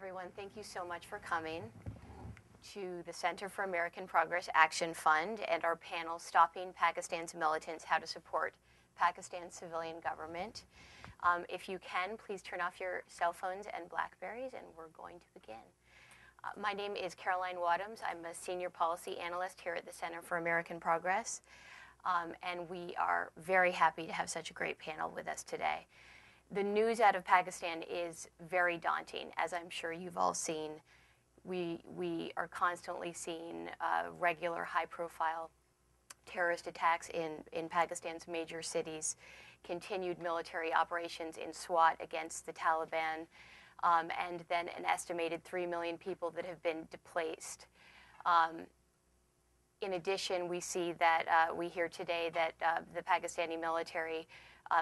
everyone. Thank you so much for coming to the Center for American Progress Action Fund and our panel, Stopping Pakistan's Militants, How to Support Pakistan's Civilian Government. If you can, please turn off your cell phones and Blackberries, and we're going to begin. My name is Caroline Wadhams. I'm a senior policy analyst here at the Center for American Progress, and we are very happy to have such a great panel with us today. The news out of Pakistan is very daunting, as I'm sure you've all seen. We are constantly seeing regular high-profile terrorist attacks in Pakistan's major cities, continued military operations in SWAT against the Taliban, and then an estimated 3 million people that have been displaced. In addition, we see that we hear today that the Pakistani military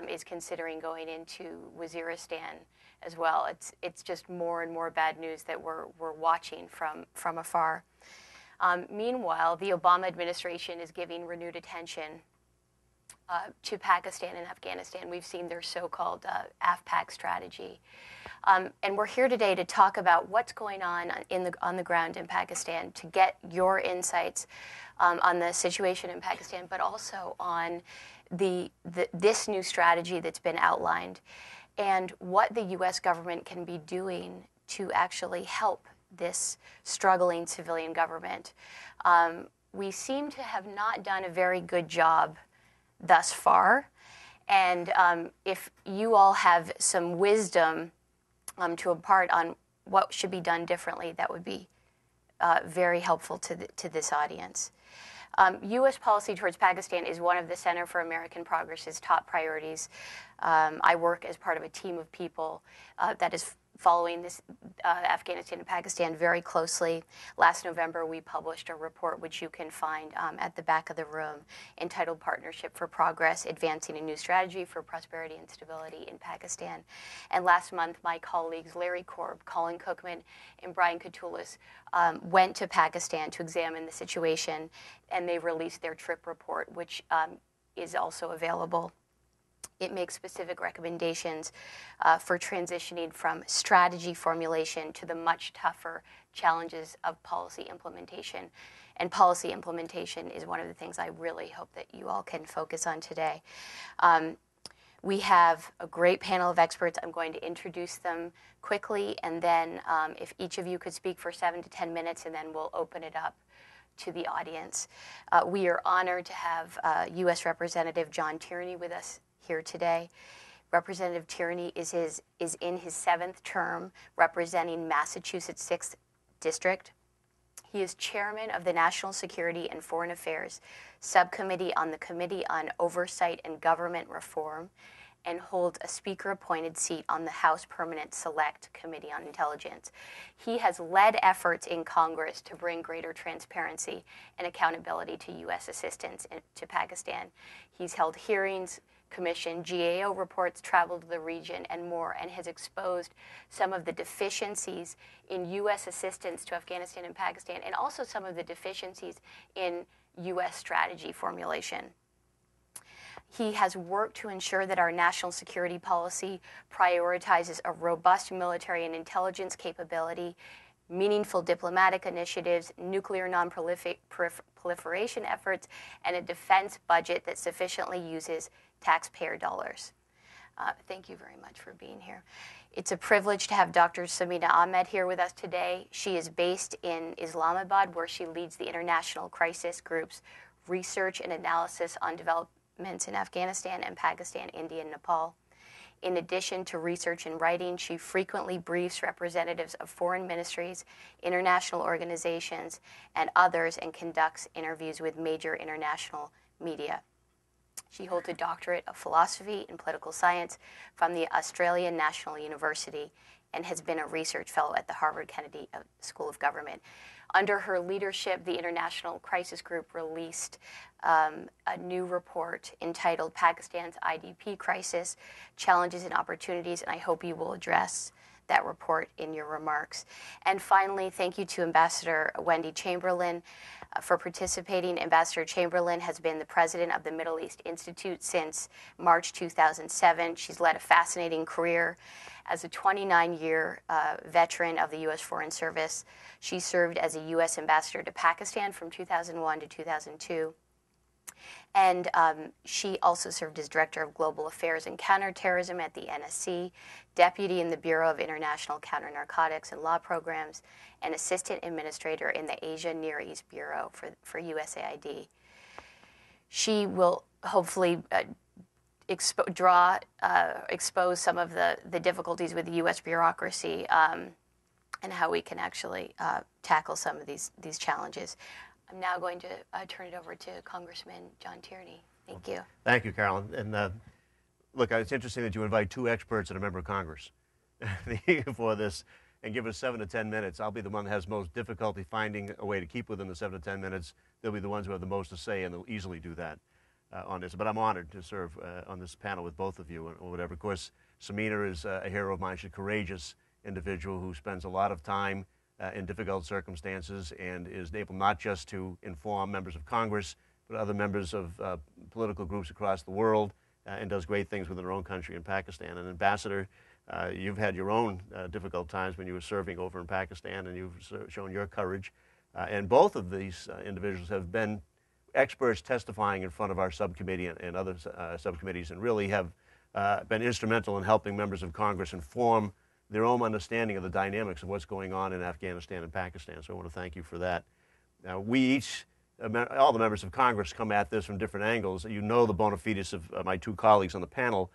is considering going into Waziristan as well. It's just more and more bad news that we're watching from afar. Meanwhile, the Obama administration is giving renewed attention to Pakistan and Afghanistan. We've seen their so-called AFPAC strategy. And we're here today to talk about what's going on the ground in Pakistan, to get your insights on the situation in Pakistan, but also on this new strategy that's been outlined and what the U.S. government can be doing to actually help this struggling civilian government. We seem to have not done a very good job thus far, and if you all have some wisdom to impart on what should be done differently, that would be very helpful to this audience. U.S. policy towards Pakistan is one of the Center for American Progress's top priorities. I work as part of a team of people that is following this Afghanistan and Pakistan very closely. Last November, we published a report, which you can find at the back of the room, entitled Partnership for Progress, Advancing a New Strategy for Prosperity and Stability in Pakistan. And last month, my colleagues Larry Korb, Colin Cookman, and Brian Katulis went to Pakistan to examine the situation, and they released their trip report, which is also available. It makes specific recommendations for transitioning from strategy formulation to the much tougher challenges of policy implementation. And policy implementation is one of the things I really hope that you all can focus on today. We have a great panel of experts. I'm going to introduce them quickly, and then if each of you could speak for 7 to 10 minutes, and then we'll open it up to the audience. We are honored to have U.S. Representative John Tierney with us here today. Representative Tierney is in his 7th term representing Massachusetts 6th District. He is chairman of the National Security and Foreign Affairs Subcommittee on the Committee on Oversight and Government Reform, and holds a speaker-appointed seat on the House Permanent Select Committee on Intelligence. He has led efforts in Congress to bring greater transparency and accountability to U.S. assistance to Pakistan. He's held hearings, commissioned GAO reports, traveled to the region, and more, and has exposed some of the deficiencies in U.S. assistance to Afghanistan and Pakistan, and also some of the deficiencies in U.S. strategy formulation. He has worked to ensure that our national security policy prioritizes a robust military and intelligence capability, meaningful diplomatic initiatives, nuclear non-proliferation efforts, and a defense budget that sufficiently uses taxpayer dollars. Thank you very much for being here. It's a privilege to have Dr. Samina Ahmed here with us today. She is based in Islamabad, where she leads the International Crisis Group's research and analysis on developments in Afghanistan and Pakistan, India, and Nepal. In addition to research and writing, she frequently briefs representatives of foreign ministries, international organizations, and others, and conducts interviews with major international media. She holds a doctorate of philosophy and political science from the Australian National University and has been a research fellow at the Harvard Kennedy School of Government. Under her leadership, the International Crisis Group released a new report entitled Pakistan's IDP Crisis, Challenges and Opportunities, and I hope you will address that report in your remarks. And finally, thank you to Ambassador Wendy Chamberlain for participating. Ambassador Chamberlain has been the president of the Middle East Institute since March 2007. She's led a fascinating career as a 29-year veteran of the U.S. Foreign Service. She served as a U.S. ambassador to Pakistan from 2001 to 2002. And she also served as Director of Global Affairs and Counterterrorism at the NSC, Deputy in the Bureau of International Counter-Narcotics and Law Programs, and Assistant Administrator in the Asia Near East Bureau for USAID. She will hopefully expose some of the difficulties with the U.S. bureaucracy and how we can actually tackle some of these challenges. I'm now going to turn it over to Congressman John Tierney. Thank you. Thank you, Carolyn. And look, it's interesting that you invite two experts and a member of Congress for this and give us 7 to 10 minutes. I'll be the one that has most difficulty finding a way to keep within the 7 to 10 minutes. They'll be the ones who have the most to say, and they'll easily do that on this. But I'm honored to serve on this panel with both of you or whatever. Of course, Samina is a hero of mine. She's a courageous individual who spends a lot of time in difficult circumstances and is able not just to inform members of Congress, but other members of political groups across the world, and does great things within her own country in Pakistan. And Ambassador, you've had your own difficult times when you were serving over in Pakistan, and you've shown your courage. And both of these individuals have been experts testifying in front of our subcommittee and other subcommittees, and really have been instrumental in helping members of Congress inform their own understanding of the dynamics of what's going on in Afghanistan and Pakistan. So I want to thank you for that. We each, all the members of Congress, come at this from different angles. You know the bona fides of my two colleagues on the panel.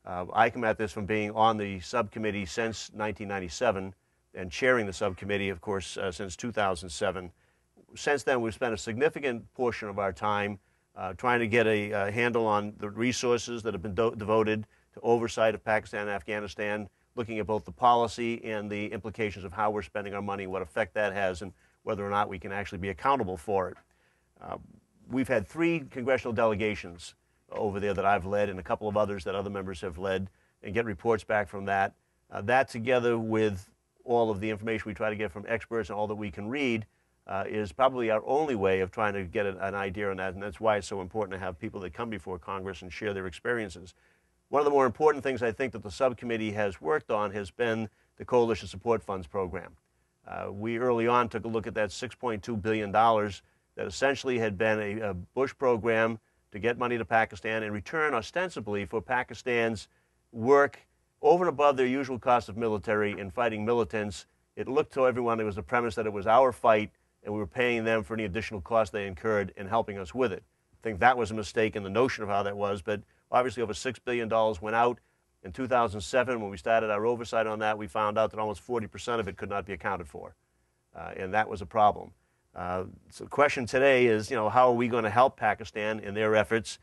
I come at this from being on the subcommittee since 1997 and chairing the subcommittee, of course, since 2007. Since then, we've spent a significant portion of our time trying to get a handle on the resources that have been devoted to oversight of Pakistan and Afghanistan, looking at both the policy and the implications of how we're spending our money, what effect that has, and whether or not we can actually be accountable for it. We've had 3 congressional delegations over there that I've led and a couple of others that other members have led, and get reports back from that. That, together with all of the information we try to get from experts and all that we can read, is probably our only way of trying to get an idea on that, and that's why it's so important to have people that come before Congress and share their experiences. One of the more important things I think that the subcommittee has worked on has been the Coalition Support Funds program. We early on took a look at that $6.2 billion that essentially had been a Bush program to get money to Pakistan in return, ostensibly, for Pakistan's work over and above their usual cost of military in fighting militants. It looked to everyone, it was the premise that it was our fight and we were paying them for any additional cost they incurred in helping us with it. I think that was a mistake in the notion of how that was, but obviously over $6 billion went out. In 2007, when we started our oversight on that, we found out that almost 40% of it could not be accounted for, and that was a problem. So the question today is, how are we going to help Pakistan in their efforts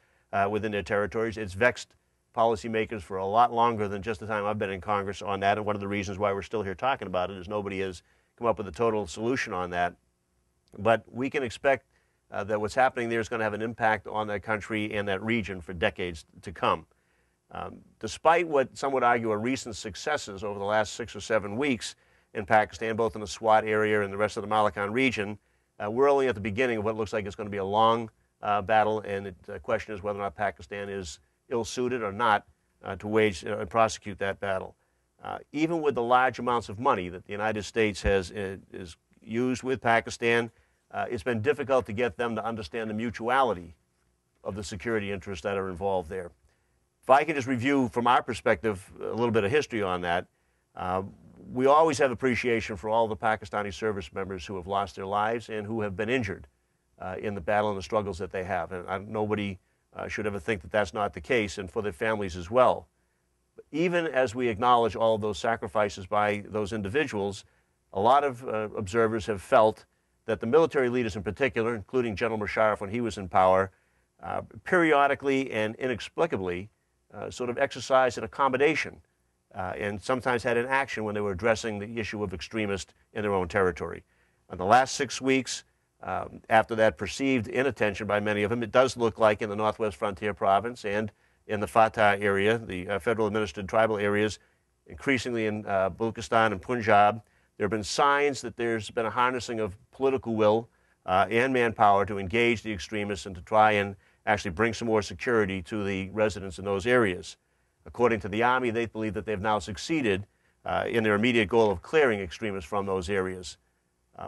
within their territories? It's vexed policymakers for a lot longer than just the time I've been in Congress on that, and one of the reasons why we're still here talking about it is nobody has come up with a total solution on that. But we can expect that what's happening there is going to have an impact on that country and that region for decades to come. Despite what some would argue are recent successes over the last 6 or 7 weeks in Pakistan, both in the Swat area and the rest of the Malakand region, we're only at the beginning of what looks like it's going to be a long battle, and the question is whether or not Pakistan is ill-suited or not to wage and prosecute that battle. Even with the large amounts of money that the United States is used with Pakistan, it's been difficult to get them to understand the mutuality of the security interests that are involved there. If I can just review from our perspective a little bit of history on that, we always have appreciation for all the Pakistani service members who have lost their lives and who have been injured in the battle and the struggles that they have. And nobody should ever think that that's not the case, and for their families as well. But even as we acknowledge all of those sacrifices by those individuals, a lot of observers have felt that the military leaders in particular, including General Musharraf when he was in power, periodically and inexplicably sort of exercised an accommodation and sometimes had an action when they were addressing the issue of extremists in their own territory. In the last 6 weeks, after that perceived inattention by many of them, it does look like in the Northwest Frontier Province and in the Fatah area, the federal administered tribal areas, increasingly in Baluchistan and Punjab. There have been signs that there's been a harnessing of political will and manpower to engage the extremists and to try and actually bring some more security to the residents in those areas. According to the Army, they believe that they've now succeeded in their immediate goal of clearing extremists from those areas.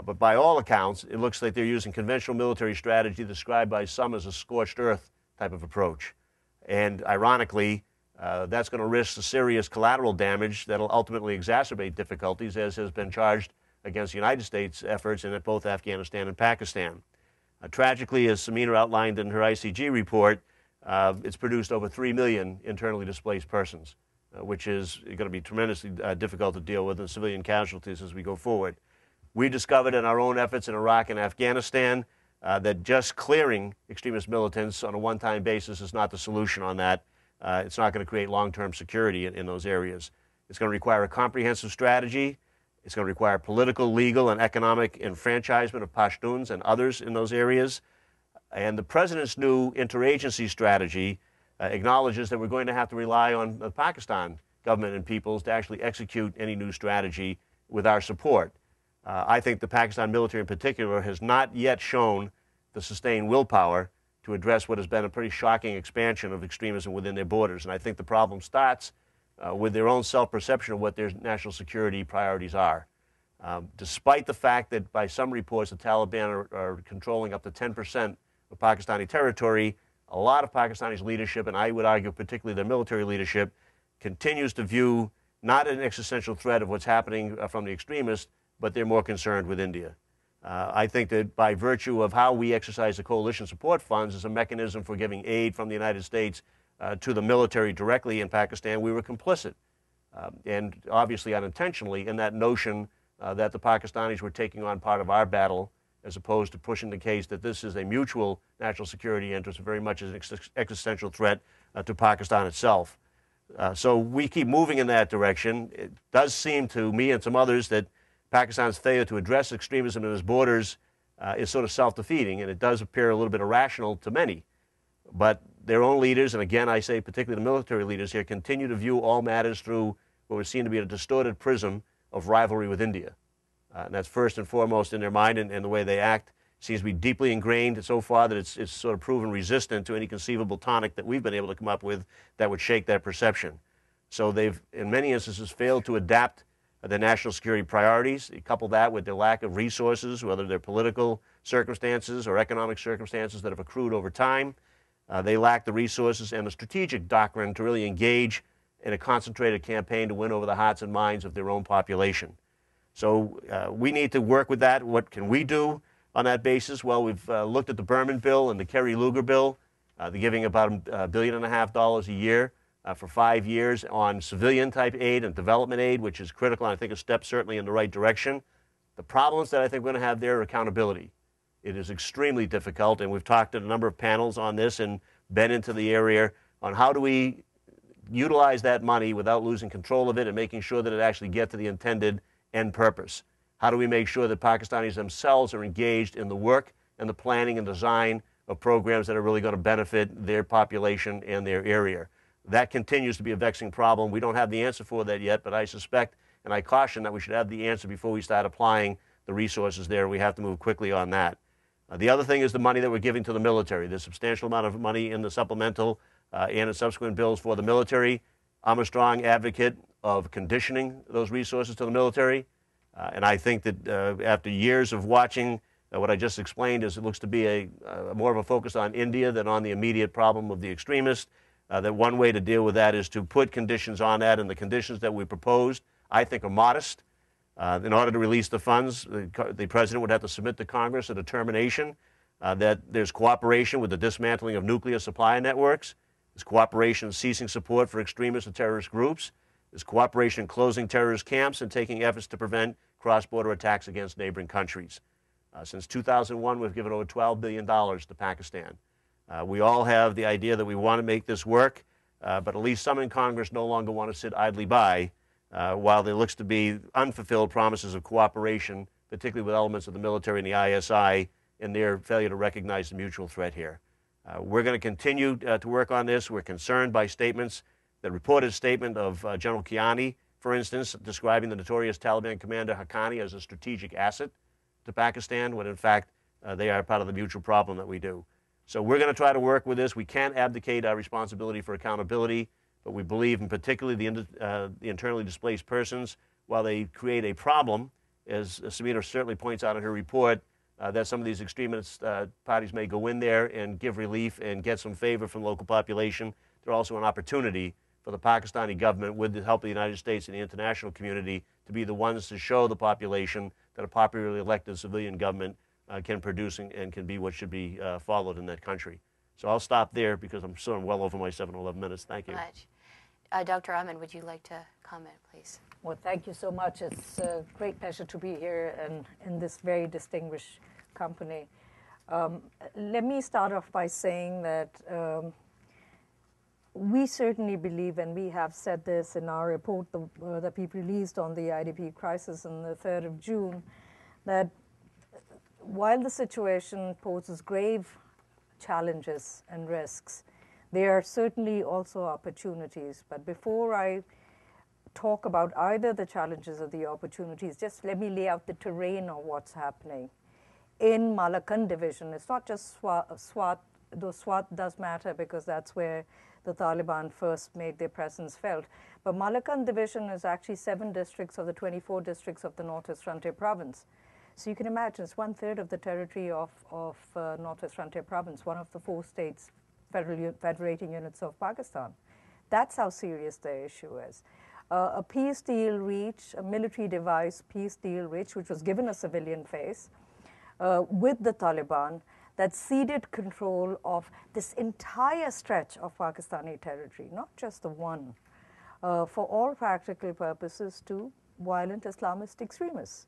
But by all accounts, it looks like they're using conventional military strategy described by some as a scorched earth type of approach. And ironically, that's going to risk the serious collateral damage that will ultimately exacerbate difficulties, as has been charged against the United States efforts in both Afghanistan and Pakistan. Tragically, as Samina outlined in her ICG report, it's produced over 3 million internally displaced persons, which is going to be tremendously difficult to deal with, and civilian casualties as we go forward. We discovered in our own efforts in Iraq and Afghanistan that just clearing extremist militants on a one-time basis is not the solution on that. It's not going to create long-term security in those areas. It's going to require a comprehensive strategy. It's going to require political, legal, and economic enfranchisement of Pashtuns and others in those areas. And the president's new interagency strategy acknowledges that we're going to have to rely on the Pakistan government and peoples to actually execute any new strategy with our support. I think the Pakistan military in particular has not yet shown the sustained willpower to address what has been a pretty shocking expansion of extremism within their borders. And I think the problem starts with their own self-perception of what their national security priorities are. Despite the fact that by some reports the Taliban are controlling up to 10% of Pakistani territory, a lot of Pakistani's leadership, and I would argue particularly their military leadership, continues to view not an existential threat of what's happening from the extremists, but they're more concerned with India. I think that by virtue of how we exercise the coalition support funds as a mechanism for giving aid from the United States to the military directly in Pakistan, we were complicit, and obviously unintentionally, in that notion that the Pakistanis were taking on part of our battle, as opposed to pushing the case that this is a mutual national security interest, very much as an existential threat to Pakistan itself. So we keep moving in that direction. It does seem to me and some others that Pakistan's failure to address extremism in its borders is sort of self-defeating, and it does appear a little bit irrational to many. But their own leaders, and again I say particularly the military leaders here, continue to view all matters through what would seem to be a distorted prism of rivalry with India. And that's first and foremost in their mind, and the way they act seems to be deeply ingrained so far that it's sort of proven resistant to any conceivable tonic that we've been able to come up with that would shake that perception. So they've, in many instances, failed to adapt their national security priorities. You couple that with their lack of resources, whether they're political circumstances or economic circumstances that have accrued over time. They lack the resources and the strategic doctrine to really engage in a concentrated campaign to win over the hearts and minds of their own population. So we need to work with that. What can we do on that basis? Well, we've looked at the Berman bill and the Kerry-Lugar bill. They're giving about $1.5 billion a year for 5 years on civilian-type aid and development aid, which is critical, and I think a step certainly in the right direction. The problems that I think we're going to have there are accountability. It is extremely difficult, and we've talked at a number of panels on this and been into the area on how do we utilize that money without losing control of it and making sure that it actually gets to the intended end purpose. How do we make sure that Pakistanis themselves are engaged in the work and the planning and design of programs that are really going to benefit their population and their area? That continues to be a vexing problem. We don't have the answer for that yet, but I suspect and I caution that we should have the answer before we start applying the resources there. We have to move quickly on that. The other thing is the money that we're giving to the military. There's a substantial amount of money in the supplemental and in subsequent bills for the military. I'm a strong advocate of conditioning those resources to the military. And I think that after years of watching what I just explained, is it looks to be more of a focus on India than on the immediate problem of the extremists. That one way to deal with that is to put conditions on that, and the conditions that we proposed, I think, are modest. In order to release the funds, the president would have to submit to Congress a determination that there's cooperation with the dismantling of nuclear supply networks, there's cooperation in ceasing support for extremist and terrorist groups, there's cooperation in closing terrorist camps and taking efforts to prevent cross-border attacks against neighboring countries. Since 2001, we've given over $12 billion to Pakistan. We all have the idea that we want to make this work, but at least some in Congress no longer want to sit idly by while there looks to be unfulfilled promises of cooperation, particularly with elements of the military and the ISI, in their failure to recognize the mutual threat here. We're going to continue to work on this. We're concerned by statements, the reported statement of General Kiani for instance, describing the notorious Taliban commander Haqqani as a strategic asset to Pakistan, when in fact they are part of the mutual problem that we do. So we're going to try to work with this. We can't abdicate our responsibility for accountability, but we believe in particularly the internally displaced persons, while they create a problem, as Samita certainly points out in her report, that some of these extremist parties may go in there and give relief and get some favor from the local population. They're also an opportunity for the Pakistani government, with the help of the United States and the international community, to be the ones to show the population that a popularly elected civilian government can produce and can be what should be followed in that country. So I'll stop there because I'm sure I'm well over my 7 or 11 minutes. Thank you. Dr. Ahmed, would you like to comment, please? Well, thank you so much. It's a great pleasure to be here and in this very distinguished company. Let me start off by saying that we certainly believe, and we have said this in our report that we released on the IDP crisis on the 3rd of June, that while the situation poses grave challenges and risks, there are certainly also opportunities. But before I talk about either the challenges or the opportunities, just let me lay out the terrain of what's happening. In Malakand division, it's not just Swat, though Swat does matter because that's where the Taliban first made their presence felt. But Malakand division is actually 7 districts of the 24 districts of the Northwest Frontier Province. So you can imagine it's 1/3 of the territory of Northwest Frontier Province, one of the 4 states federating units of Pakistan. That's how serious the issue is. A peace deal reached, a military device peace deal reached, which was given a civilian face, with the Taliban, that ceded control of this entire stretch of Pakistani territory, not just the one, for all practical purposes to violent Islamist extremists,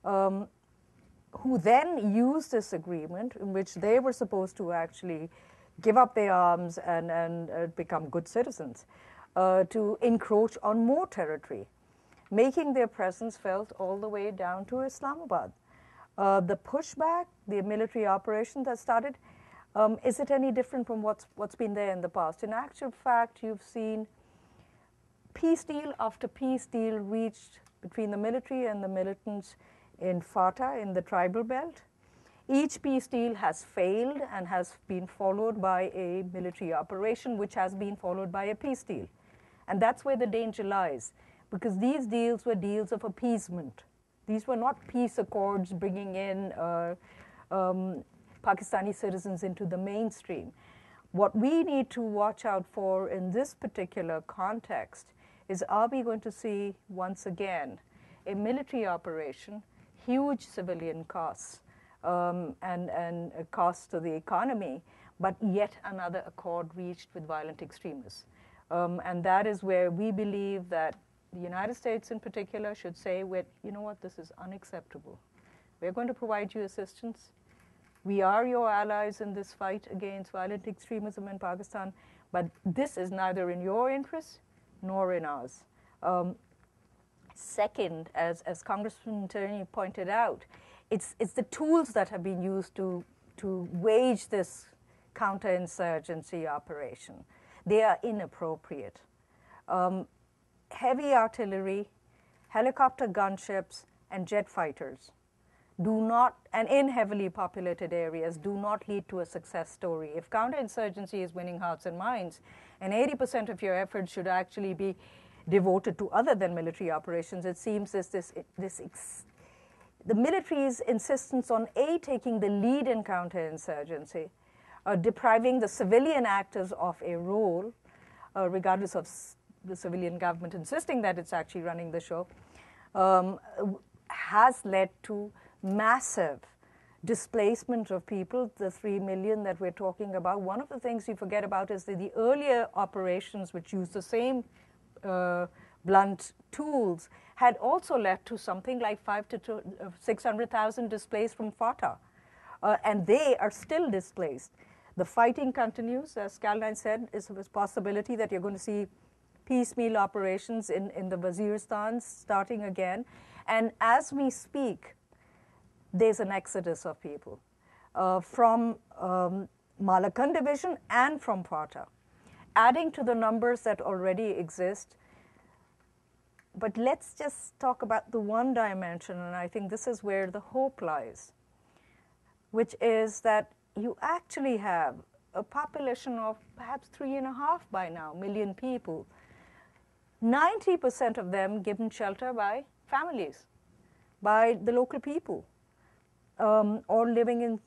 who then used this agreement in which they were supposed to actually give up their arms and become good citizens, to encroach on more territory, making their presence felt all the way down to Islamabad. The pushback, the military operation that started, is it any different from what's been there in the past? In actual fact, you've seen peace deal after peace deal reached between the military and the militants in FATA, in the tribal belt. Each peace deal has failed and has been followed by a military operation, which has been followed by a peace deal. And that's where the danger lies, because these deals were deals of appeasement. These were not peace accords bringing in Pakistani citizens into the mainstream. What we need to watch out for in this particular context is, are we going to see, once again, a military operation, huge civilian costs, and costs to the economy, but yet another accord reached with violent extremists. And that is where we believe that the United States in particular should say, you know what, this is unacceptable. We're going to provide you assistance. We are your allies in this fight against violent extremism in Pakistan, but this is neither in your interest nor in ours. Second, as Congressman Tierney pointed out, it's the tools that have been used to wage this counterinsurgency operation. They are inappropriate. Heavy artillery, helicopter gunships, and jet fighters do not, and in heavily populated areas, do not lead to a success story. If counterinsurgency is winning hearts and minds, and 80% of your efforts should actually be devoted to other than military operations, it seems the military's insistence on taking the lead in counterinsurgency, depriving the civilian actors of a role, regardless of the civilian government insisting that it's actually running the show, has led to massive displacement of people, the 3 million that we're talking about. One of the things you forget about is that the earlier operations, which used the same blunt tools, had also led to something like 500,000 to 600,000 displaced from FATA. And they are still displaced. The fighting continues. As Caroline said, it's a possibility that you're going to see piecemeal operations in the Waziristan starting again. And as we speak, there's an exodus of people from Malakand division and from FATA. Adding to the numbers that already exist, But let's just talk about the one dimension, and I think this is where the hope lies, which is that you actually have a population of perhaps 3.5 by now million people. 90% of them given shelter by families, by the local people, or living in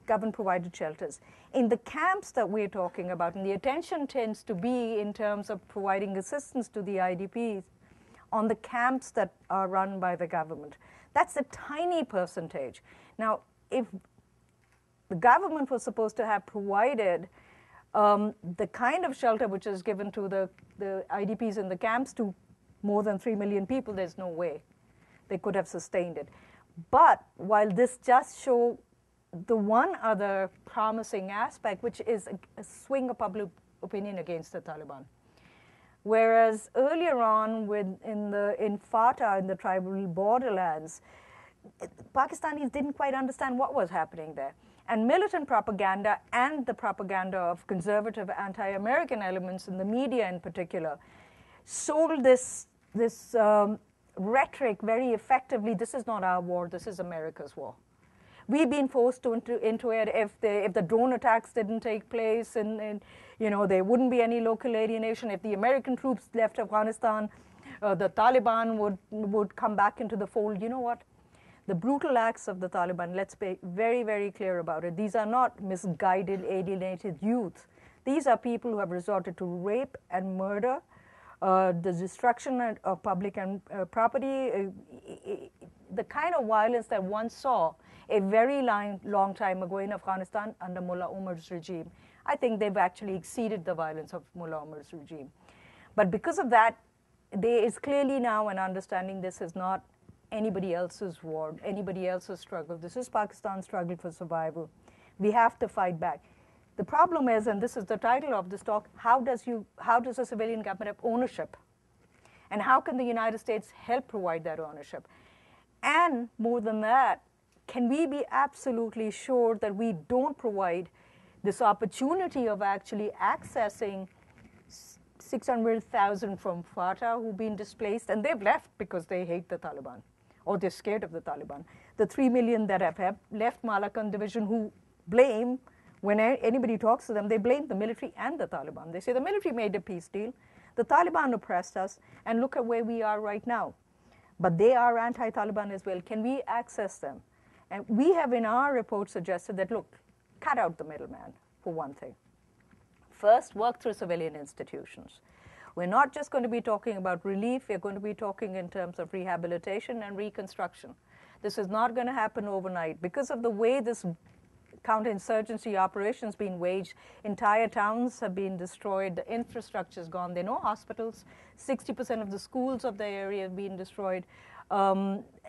government-provided shelters. In the camps that we're talking about, and the attention tends to be in terms of providing assistance to the IDPs on the camps that are run by the government. That's a tiny percentage. Now, if the government was supposed to have provided the kind of shelter which is given to the IDPs in the camps to more than 3 million people, there's no way they could have sustained it. But while this just shows the one other promising aspect, which is a swing of public opinion against the Taliban. Whereas earlier on in FATA, in the tribal borderlands, Pakistanis didn't quite understand what was happening there. And militant propaganda and the propaganda of conservative anti-American elements in the media in particular sold this rhetoric very effectively. This is not our war, this is America's war. We've been forced into it. If the drone attacks didn't take place, and there wouldn't be any local alienation. If the American troops left Afghanistan, the Taliban would come back into the fold. You know what? The brutal acts of the Taliban, let's be very, very clear about it. These are not misguided, alienated youth. These are people who have resorted to rape and murder, the destruction of public and property, the kind of violence that one saw a very long time ago in Afghanistan under Mullah Omar's regime. I think they've actually exceeded the violence of Mullah Omar's regime. But because of that, there is clearly now an understanding this is not anybody else's war, anybody else's struggle. This is Pakistan's struggle for survival. We have to fight back. The problem is, and this is the title of this talk, how does a civilian government have ownership? And how can the United States help provide that ownership? And more than that, can we be absolutely sure that we don't provide this opportunity of actually accessing 600,000 from FATA who've been displaced, and they've left because they hate the Taliban, or they're scared of the Taliban. The 3 million that have left Malakand division who blame, when anybody talks to them, they blame the military and the Taliban. They say the military made a peace deal, the Taliban oppressed us, and look at where we are right now. But they are anti-Taliban as well. Can we access them? And we have in our report suggested that, look, cut out the middleman, for one thing. First, work through civilian institutions. We're not just going to be talking about relief, we're going to be talking in terms of rehabilitation and reconstruction. This is not going to happen overnight. Because of the way this counterinsurgency operations being waged, entire towns have been destroyed, the infrastructure is gone, there are no hospitals, 60% of the schools of the area have been destroyed.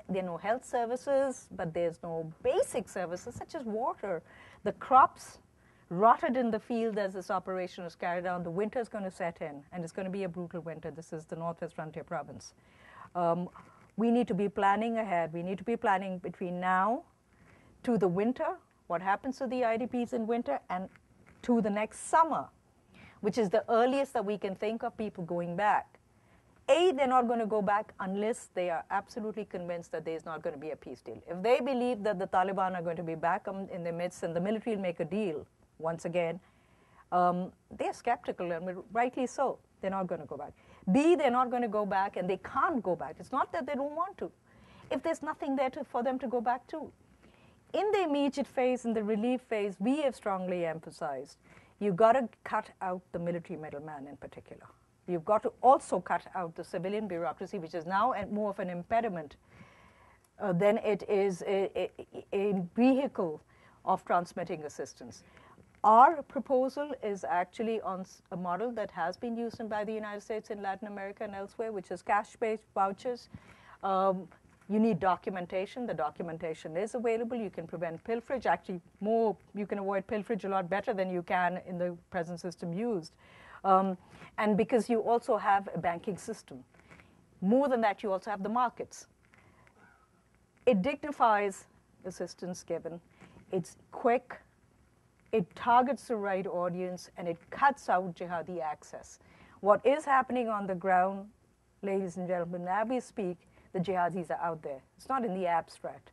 There are no health services, but there's no basic services such as water. The crops rotted in the field as this operation is carried out. The winter is going to set in, and it's going to be a brutal winter. This is the Northwest Frontier Province. We need to be planning ahead. We need to be planning between now to the winter, what happens to the IDPs in winter, and to the next summer, which is the earliest that we can think of people going back. They're not going to go back unless they are absolutely convinced that there's not going to be a peace deal. If they believe that the Taliban are going to be back in their midst and the military will make a deal, once again, they're skeptical, and rightly so. They're not going to go back. They're not going to go back, and they can't go back. It's not that they don't want to. If there's nothing there for them to go back to. In the immediate phase, in the relief phase, we have strongly emphasized you've got to cut out the military middleman in particular. You've got to also cut out the civilian bureaucracy, which is now more of an impediment than it is a vehicle of transmitting assistance. Our proposal is actually on a model that has been used by the United States in Latin America and elsewhere, which is cash-based vouchers. You need documentation. The documentation is available. You can prevent pilferage. Actually, you can avoid pilferage a lot better than you can in the present system used. And because you also have a banking system. More than that, you also have the markets. It dignifies assistance given. It's quick. It targets the right audience, and it cuts out jihadi access. What is happening on the ground ladies and gentlemen, as we speak, the jihadis are out there. It's not in the abstract.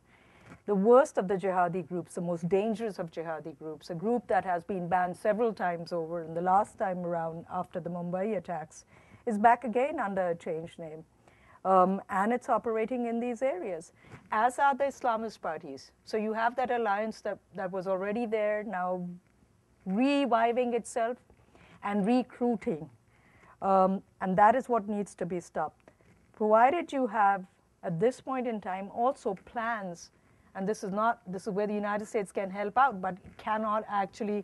The worst of the jihadi groups, the most dangerous of jihadi groups, a group that has been banned several times over, and the last time around after the Mumbai attacks, is back again under a changed name. And it's operating in these areas, as are the Islamist parties. So you have that alliance that was already there, now reviving itself and recruiting. And that is what needs to be stopped. Provided you have, at this point in time, also plans, and this is where the United States can help out, but cannot actually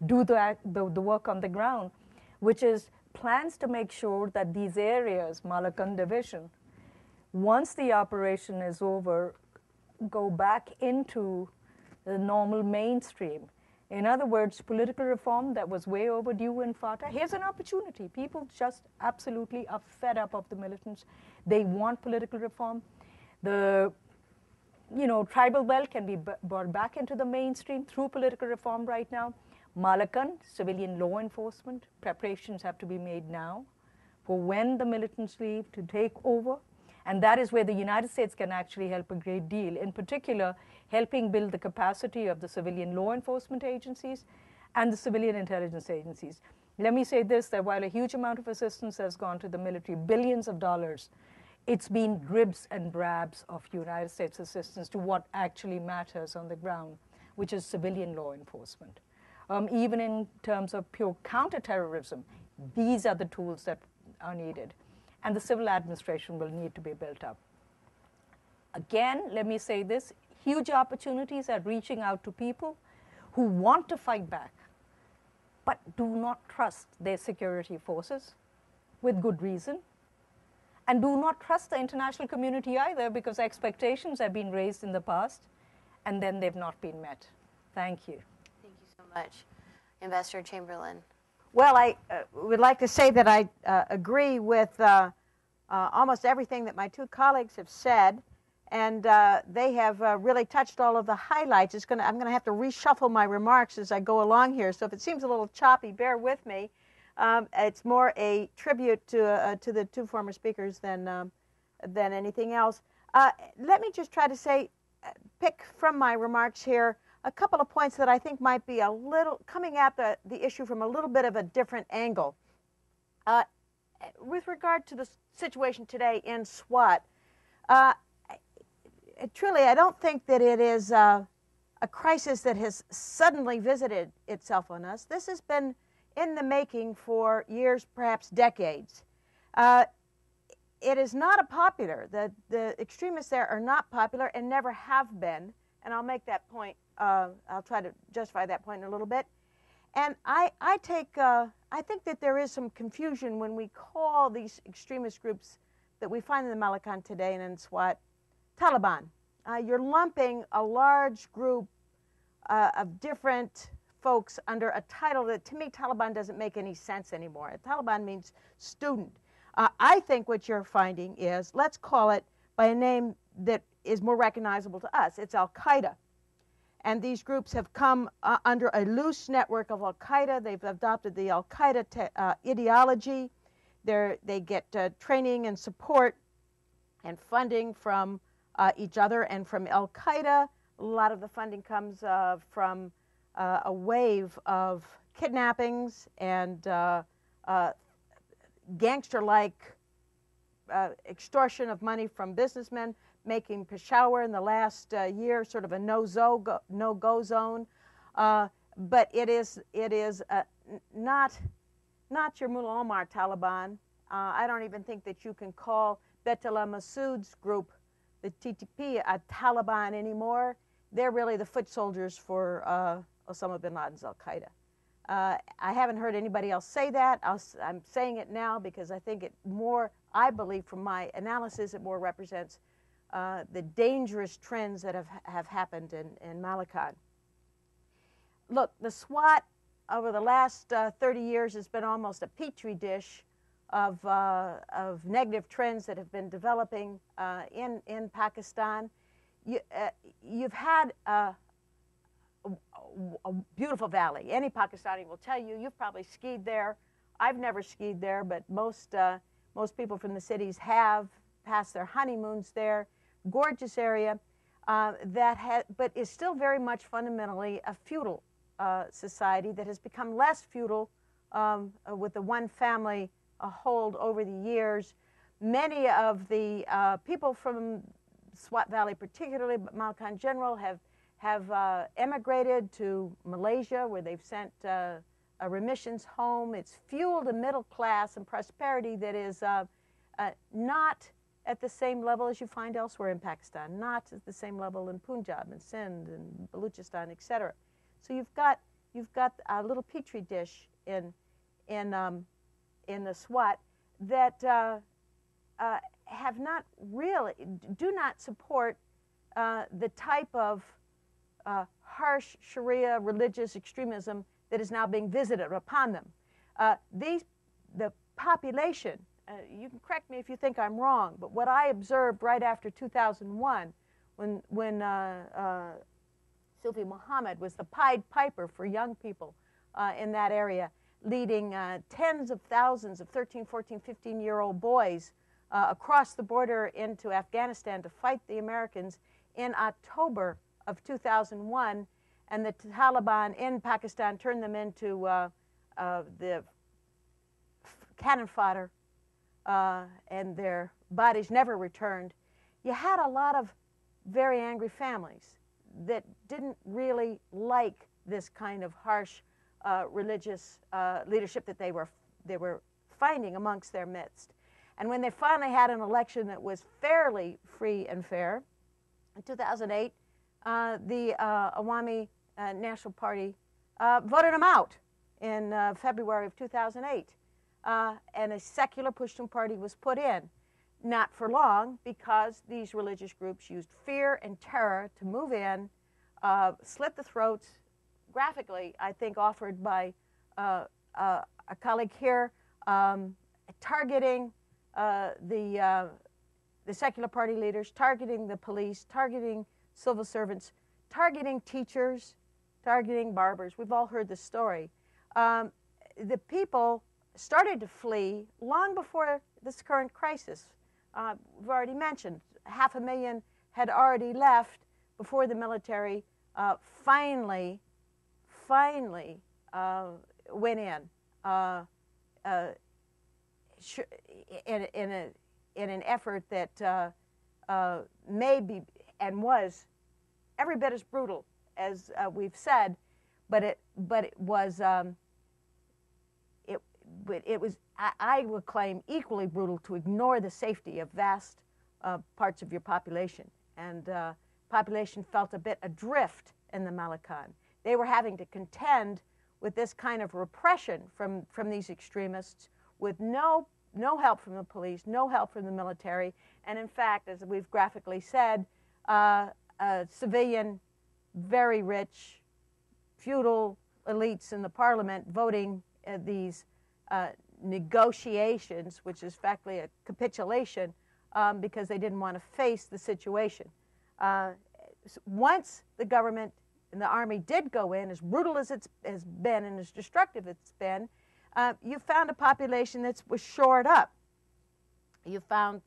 do the work on the ground, which is plans to make sure that these areas, Malakand Division, once the operation is over, go back into the normal mainstream. In other words, political reform that was way overdue in FATA. Here's an opportunity. People just absolutely are fed up of the militants. They want political reform. The tribal belt can be brought back into the mainstream through political reform right now. Malakand, civilian law enforcement, preparations have to be made now for when the militants leave to take over. And that is where the United States can actually help a great deal, in particular, helping build the capacity of the civilian law enforcement agencies and the civilian intelligence agencies. Let me say this, that while a huge amount of assistance has gone to the military, billions of dollars, it's been dribs and drabs of United States assistance to what actually matters on the ground, which is civilian law enforcement. Even in terms of pure counterterrorism, these are the tools that are needed. And the civil administration will need to be built up. Again, let me say this, huge opportunities at reaching out to people who want to fight back, but do not trust their security forces with good reason, and do not trust the international community either, because expectations have been raised in the past, and then they've not been met. Thank you. Thank you so much. Ambassador Chamberlain. Well, I would like to say that I agree with almost everything that my two colleagues have said, and they have really touched all of the highlights. I'm going to have to reshuffle my remarks as I go along here, so if it seems a little choppy, bear with me. It's more a tribute to the two former speakers than anything else. Let me just try to pick from my remarks here a couple of points that I think might be a little coming at the issue from a little bit of a different angle. With regard to the situation today in SWAT, truly I don't think that it is a crisis that has suddenly visited itself on us. This has been in the making for years, perhaps decades. It is not popular. The extremists there are not popular and never have been, and I'll make that point. I'll try to justify that point in a little bit. And I think that there is some confusion when we call these extremist groups that we find in the Malakand today and in SWAT Taliban. You're lumping a large group of different folks under a title that, to me, Taliban doesn't make any sense anymore. Taliban means student. I think what you're finding is, let's call it by a name that is more recognizable to us. It's Al-Qaeda. And these groups have come under a loose network of Al-Qaeda. They've adopted the Al-Qaeda ideology. They get training and support and funding from each other and from Al-Qaeda. A lot of the funding comes from a wave of kidnappings and gangster-like extortion of money from businessmen, making Peshawar in the last year sort of a no-go zone. But it is not your Mullah Omar Taliban. I don't even think that you can call Betullah Masood's group, the TTP, a Taliban anymore. They're really the foot soldiers for Osama bin Laden's Al-Qaeda. I haven't heard anybody else say that. I'm saying it now because I think I believe from my analysis, it more represents the dangerous trends that have happened in Malakand. Look, the SWAT over the last 30 years has been almost a petri dish of negative trends that have been developing in Pakistan. You've had a beautiful valley. Any Pakistani will tell you. You've probably skied there. I've never skied there, but most Most people from the cities have passed their honeymoons there. Gorgeous area but is still very much fundamentally a feudal society that has become less feudal with the one family hold over the years. Many of the people from Swat Valley particularly, but Malcan General, have emigrated to Malaysia, where they've sent remissions home. It's fueled a middle class and prosperity that is not at the same level as you find elsewhere in Pakistan, not at the same level in Punjab and Sindh and Baluchistan, etc. So you've got a little petri dish in the Swat that have not really, do not support the type of harsh Sharia religious extremism that is now being visited upon them. The population, you can correct me if you think I'm wrong, but what I observed right after 2001, when Sufi Muhammad was the Pied Piper for young people in that area, leading tens of thousands of 13, 14, 15-year-old boys across the border into Afghanistan to fight the Americans in October of 2001, and the Taliban in Pakistan turned them into the cannon fodder, and their bodies never returned. You had a lot of very angry families that didn't really like this kind of harsh religious leadership that they were finding amongst their midst. And when they finally had an election that was fairly free and fair, in 2008, the Awami National Party voted them out in February of 2008. And a secular Pushtun party was put in. Not for long, because these religious groups used fear and terror to move in, slit the throats, graphically, I think, offered by a colleague here, targeting the secular party leaders, targeting the police, targeting civil servants, targeting teachers, targeting barbers. We've all heard the story. The people started to flee long before this current crisis. We've already mentioned 500,000 had already left before the military finally went in an effort that may be and was every bit as brutal as we've said, but it was I would claim equally brutal to ignore the safety of vast parts of your population. And population felt a bit adrift in the Malakand. They were having to contend with this kind of repression from these extremists with no help from the police, no help from the military, and in fact, as we've graphically said, civilian, very rich, feudal elites in the parliament voting these negotiations, which is factly a capitulation, because they didn't want to face the situation. Once the government and the army did go in, as brutal as it has been and as destructive it's been, you found a population that was shored up. You found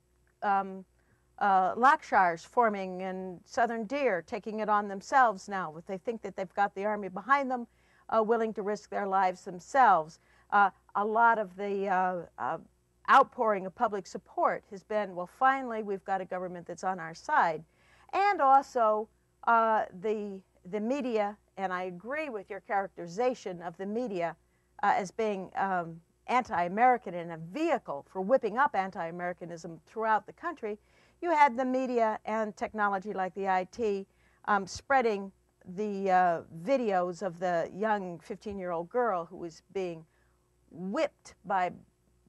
Lakshars forming in southern Deer, taking it on themselves now. They think that they've got the army behind them, willing to risk their lives themselves. A lot of the outpouring of public support has been, well, finally, we've got a government that's on our side. And also the media, and I agree with your characterization of the media as being anti-American and a vehicle for whipping up anti-Americanism throughout the country. You had the media and technology like the IT spreading the videos of the young 15-year-old girl who was being whipped by a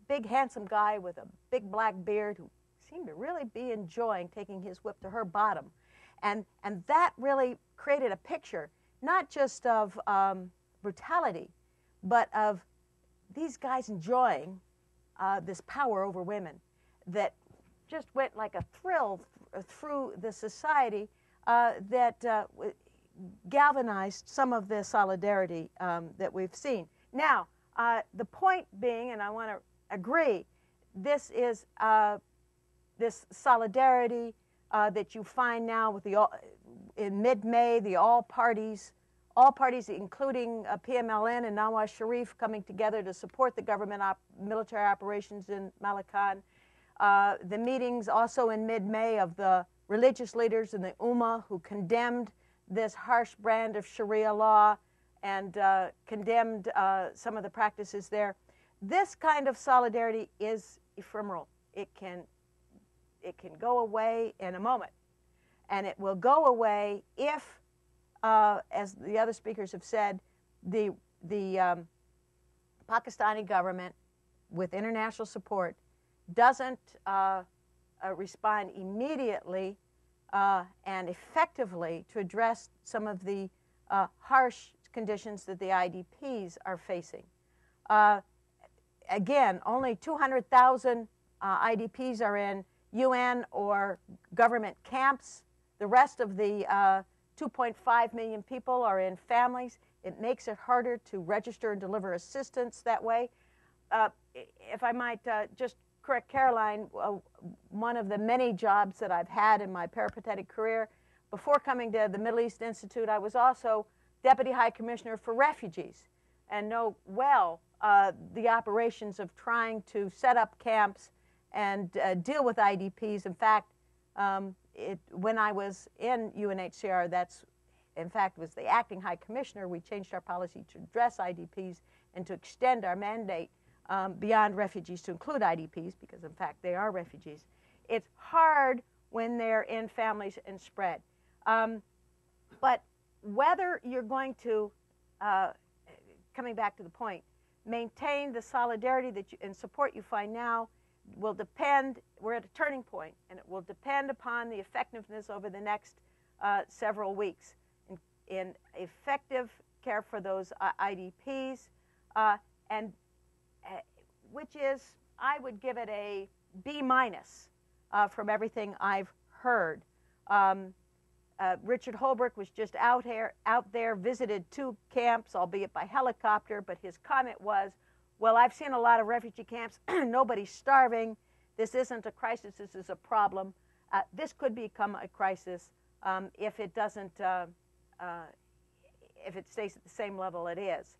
big, handsome guy with a big black beard who seemed to really be enjoying taking his whip to her bottom. And that really created a picture, not just of brutality, but of these guys enjoying this power over women that just went like a thrill through the society that galvanized some of the solidarity that we've seen. Now, the point being, and I want to agree, this is this solidarity that you find now with in mid-May, all parties, including PMLN and Nawaz Sharif, coming together to support the government military operations in Malakand. The meetings also in mid-May of the religious leaders in the Ummah who condemned this harsh brand of Sharia law and condemned some of the practices there. This kind of solidarity is ephemeral. It can go away in a moment. And it will go away if, as the other speakers have said, the Pakistani government, with international support, doesn't respond immediately and effectively to address some of the harsh conditions that the IDPs are facing. Again, only 200,000 IDPs are in UN or government camps. The rest of the 2.5 million people are in families. It makes it harder to register and deliver assistance that way. If I might just correct Caroline, one of the many jobs that I've had in my peripatetic career, before coming to the Middle East Institute, I was also Deputy High Commissioner for Refugees and know well the operations of trying to set up camps and deal with IDPs. In fact, when I was in UNHCR, that's, in fact, was the acting high commissioner, we changed our policy to address IDPs and to extend our mandate beyond refugees to include IDPs, because, in fact, they are refugees. It's hard when they're in families and spread. But whether you're going to, coming back to the point, maintain the solidarity that and support you find now will depend, we're at a turning point, and it will depend upon the effectiveness over the next several weeks in effective care for those IDPs, and which is, I would give it a B- from everything I've heard. Richard Holbrooke was just out there, visited 2 camps, albeit by helicopter, but his comment was, well, I've seen a lot of refugee camps. Nobody's starving. This isn't a crisis. This is a problem. This could become a crisis if it doesn't, if it stays at the same level it is.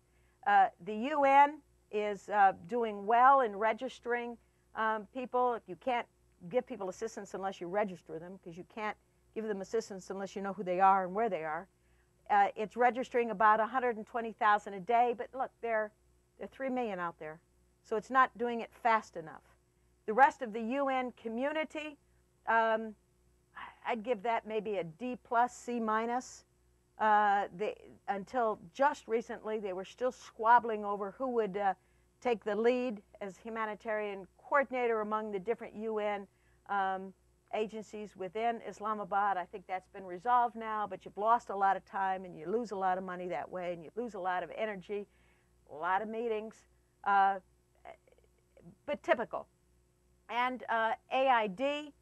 The UN is doing well in registering people. You can't give people assistance unless you register them, because you can't give them assistance unless you know who they are and where they are. It's registering about 120,000 a day, but look, there are 3 million out there, so it's not doing it fast enough. The rest of the UN community, I'd give that maybe a D+, C-. Until just recently, they were still squabbling over who would take the lead as humanitarian coordinator among the different UN agencies within Islamabad. I think that's been resolved now, but you've lost a lot of time and you lose a lot of money that way, and you lose a lot of energy, a lot of meetings, but typical. And AID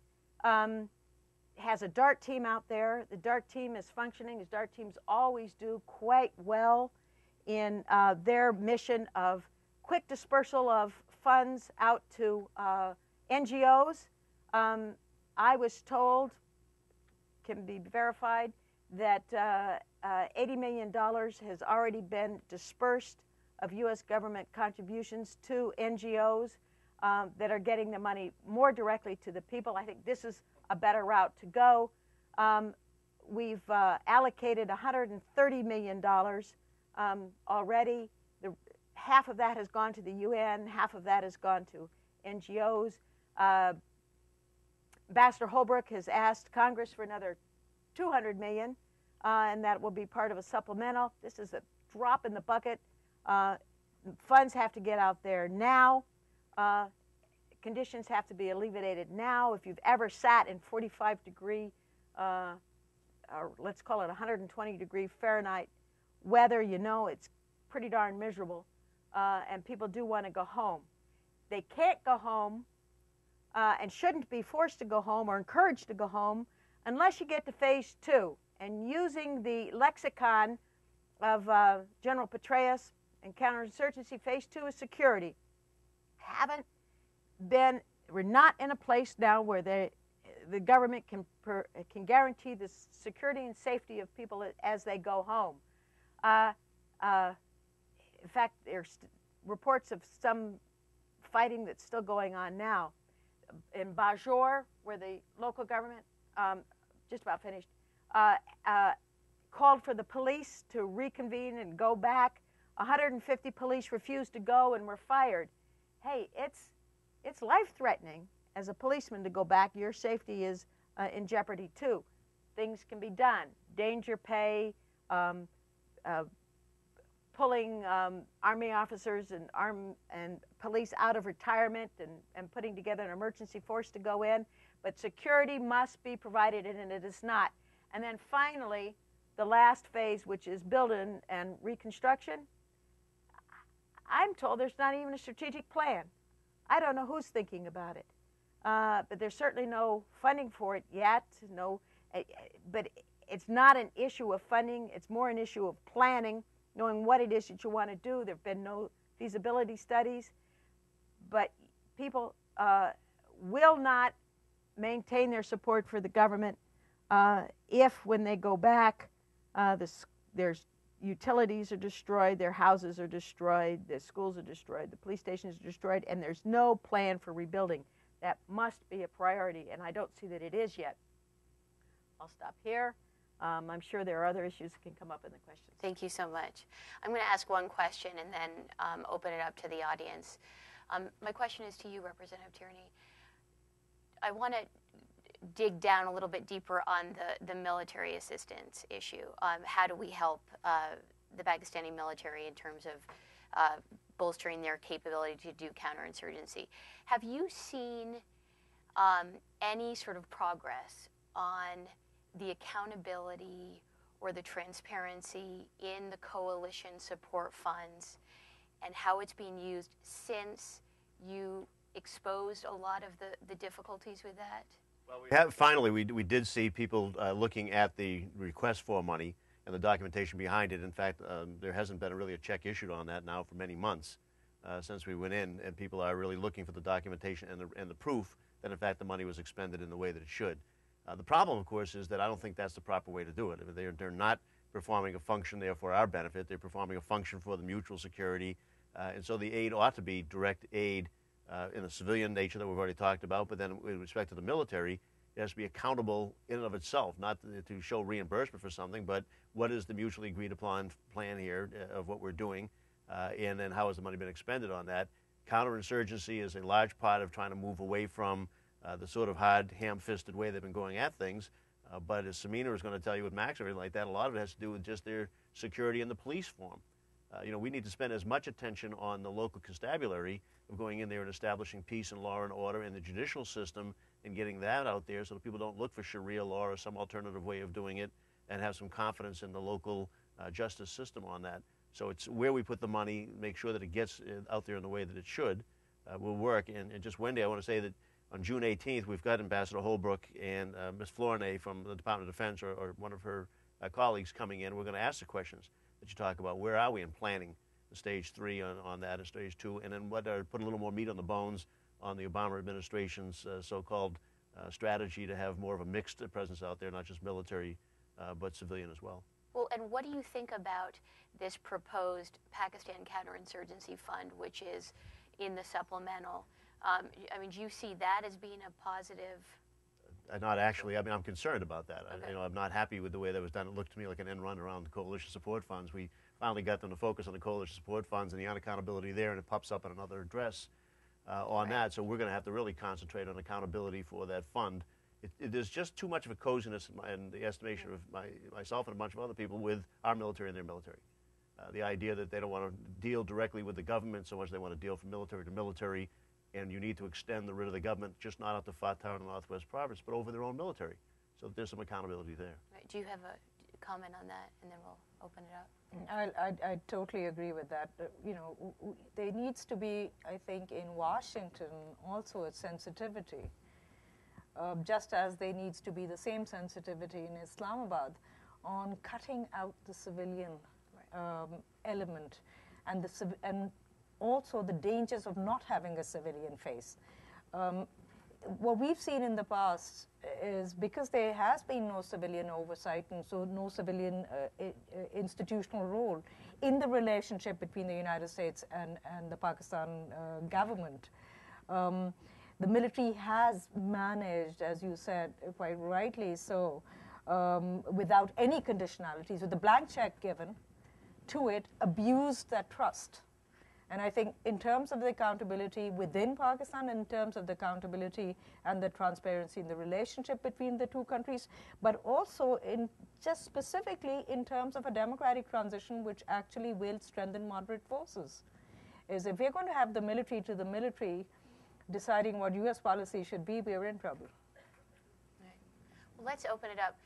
has a DART team out there. The DART team is functioning, as DART teams always do, quite well in their mission of quick dispersal of funds out to NGOs. I was told, can be verified, that $80 million has already been dispersed of U.S. government contributions to NGOs that are getting the money more directly to the people. I think this is a better route to go. We've allocated $130 million already. Half of that has gone to the UN, half of that has gone to NGOs. Ambassador Holbrooke has asked Congress for another $200 million, and that will be part of a supplemental. This is a drop in the bucket. Funds have to get out there now. Conditions have to be alleviated now. If you've ever sat in 45-degree, or let's call it 120-degree Fahrenheit weather, you know it's pretty darn miserable, and people do want to go home. They can't go home and shouldn't be forced to go home or encouraged to go home unless you get to phase 2. And using the lexicon of General Petraeus and counterinsurgency, phase 2 is security. Haven't we're not in a place now where the government can guarantee the security and safety of people as they go home. In fact, there's reports of some fighting that's still going on now. In Bajor, where the local government, just about finished, called for the police to reconvene and go back. 150 police refused to go and were fired. Hey, it's life-threatening as a policeman to go back. Your safety is in jeopardy too. Things can be done. Danger pay, pulling Army officers and police out of retirement and putting together an emergency force to go in. But security must be provided, and it is not. And then finally, the last phase, which is building and reconstruction. I'm told there's not even a strategic plan. I don't know who's thinking about it. But there's certainly no funding for it yet. But it's not an issue of funding. It's more an issue of planning, knowing what it is that you want to do. There have been no feasibility studies. But people will not maintain their support for the government if, when they go back, their utilities are destroyed, their houses are destroyed, the schools are destroyed, the police stations are destroyed, and there's no plan for rebuilding. That must be a priority, and I don't see that it is yet. I'll stop here. I'm sure there are other issues that can come up in the questions. Thank you so much. I'm going to ask one question and then open it up to the audience. My question is to you, Representative Tierney. I want to dig down a little bit deeper on the military assistance issue. How do we help the Pakistani military in terms of bolstering their capability to do counterinsurgency? Have you seen any sort of progress on the accountability or the transparency in the coalition support funds and how it's being used since you exposed a lot of the difficulties with that? Well, finally, we did see people looking at the request for money and the documentation behind it. In fact, there hasn't been really a check issued on that now for many months since we went in, and people are really looking for the documentation and the proof that, in fact, the money was expended in the way that it should. The problem, of course, is that I don't think that's the proper way to do it. I mean, they're not performing a function there for our benefit. They're performing a function for the mutual security, and so the aid ought to be direct aid in a civilian nature that we've already talked about, but then with respect to the military, it has to be accountable in and of itself, not to show reimbursement for something, but what is the mutually agreed upon plan here of what we're doing, and then how has the money been expended on that. Counterinsurgency is a large part of trying to move away from the sort of hard, ham-fisted way they've been going at things, but as Samina is going to tell you with Max or anything like that, a lot of it has to do with just their security in the police form. We need to spend as much attention on the local constabulary of going in there and establishing peace and law and order in the judicial system and getting that out there so that people don't look for Sharia law or some alternative way of doing it and have some confidence in the local justice system on that. So it's where we put the money, make sure that it gets out there in the way that it should, will work. And just Wendy, I want to say that on June 18th, we've got Ambassador Holbrook and Ms. Flournoy from the Department of Defense or one of her colleagues coming in. We're going to ask the questions that you talk about. Where are we in planning the stage 3 on that and stage 2? And then put a little more meat on the bones on the Obama administration's so-called strategy to have more of a mixed presence out there, not just military, but civilian as well. Well, and what do you think about this proposed Pakistan Counterinsurgency Fund, which is in the supplemental? I mean, do you see that as being a positive? Not actually. I mean, I'm concerned about that. Okay. I'm not happy with the way that was done. It looked to me like an end run around the coalition support funds. We finally got them to focus on the coalition support funds and the unaccountability there, and it pops up in another address on that. So we're going to have to really concentrate on accountability for that fund. There's just too much of a coziness in the estimation of myself and a bunch of other people with our military and their military. The idea that they don't want to deal directly with the government so much they want to deal from military to military, and you need to extend the writ of the government just not out to Fatah and Northwest Province, but over their own military. So there's some accountability there. Right. Do you have a comment on that, and then we'll open it up? I totally agree with that. There needs to be, I think, in Washington also a sensitivity, just as there needs to be the same sensitivity in Islamabad on cutting out the civilian element and also the dangers of not having a civilian face. What we've seen in the past is because there has been no civilian oversight and so no civilian institutional role in the relationship between the United States and the Pakistan government. The military has managed, as you said, quite rightly so, without any conditionalities, with a blank check given to it, abused that trust. And I think in terms of the accountability within Pakistan, in terms of the accountability and the transparency in the relationship between the two countries, but also in just specifically in terms of a democratic transition which actually will strengthen moderate forces, is if we're going to have the military to the military deciding what U.S. policy should be, we're in trouble. Right. Well, let's open it up.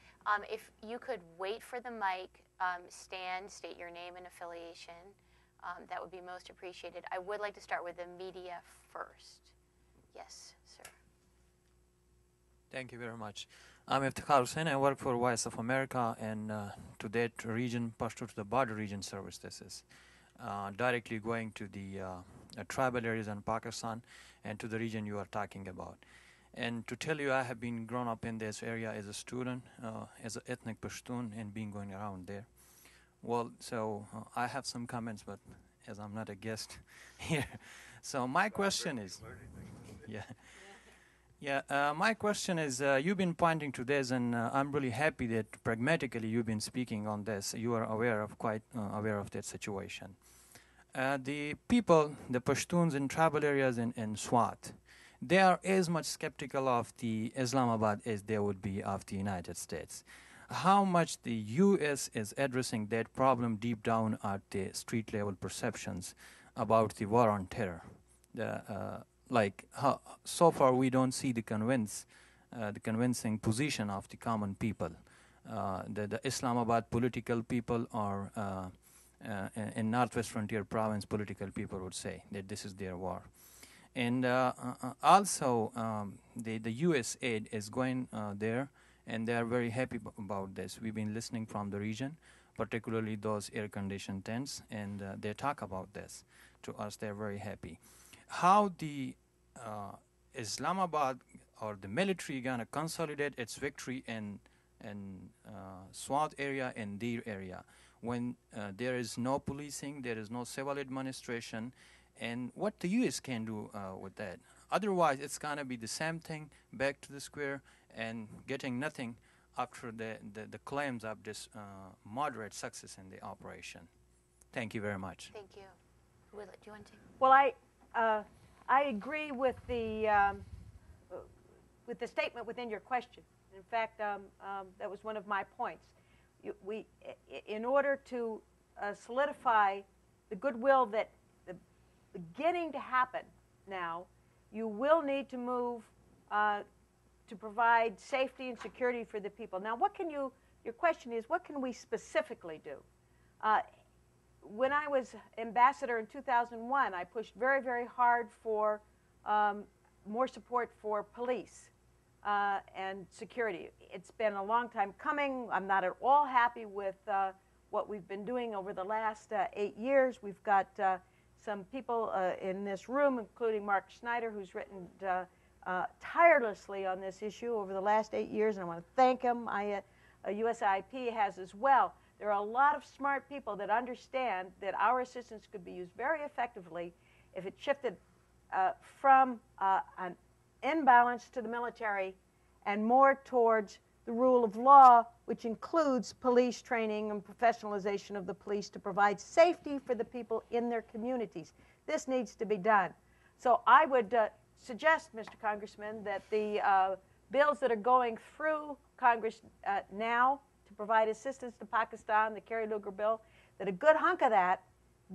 If you could wait for the mic, stand, state your name and affiliation. That would be most appreciated. I would like to start with the media first. Yes, sir. Thank you very much. I'm Iftikhar Hussain. I work for Voice of America, and to that region, Pashto to the border region service this is. Directly going to the tribal areas in Pakistan and to the region you are talking about. And to tell you, I have been grown up in this area as a student, as an ethnic Pashtun, and been going around there. Well, so I have some comments, but as I'm not a guest here, so my question is, my question is, you've been pointing to this, and I'm really happy that pragmatically you've been speaking on this. You are quite aware of that situation. The people, the Pashtuns in tribal areas in Swat, they are as much skeptical of the Islamabad as they would be of the United States. How much the U.S. is addressing that problem deep down at the street level perceptions about the war on terror. So far we don't see the convincing position of the common people. The Islamabad political people or in Northwest Frontier Province political people would say that this is their war. And also the U.S. aid is going there, and they are very happy about this. We've been listening from the region, particularly those air-conditioned tents, and they talk about this. To us, they're very happy. How the Islamabad or the military going to consolidate its victory in Swat area and Dir area when there is no policing, there is no civil administration, and what the U.S. can do with that. Otherwise, it's going to be the same thing, back to the square, and getting nothing after the claims of this moderate success in the operation. Thank you very much. Thank you. Do you want to? Well, I agree with the statement within your question. In fact, that was one of my points. In order to solidify the goodwill that is beginning to happen now, you will need to move to provide safety and security for the people. Now, your question is, what can we specifically do? When I was ambassador in 2001, I pushed very, very hard for more support for police and security. It's been a long time coming. I'm not at all happy with what we've been doing over the last 8 years. We've got some people in this room, including Mark Schneider, who's written tirelessly on this issue over the last 8 years, and I want to thank him. USIP has as well. There are a lot of smart people that understand that our assistance could be used very effectively if it shifted from an imbalance to the military and more towards the rule of law, which includes police training and professionalization of the police to provide safety for the people in their communities. This needs to be done. So I would suggest, Mr. Congressman, that the bills that are going through Congress now to provide assistance to Pakistan, the Kerry-Lugar bill, that a good hunk of that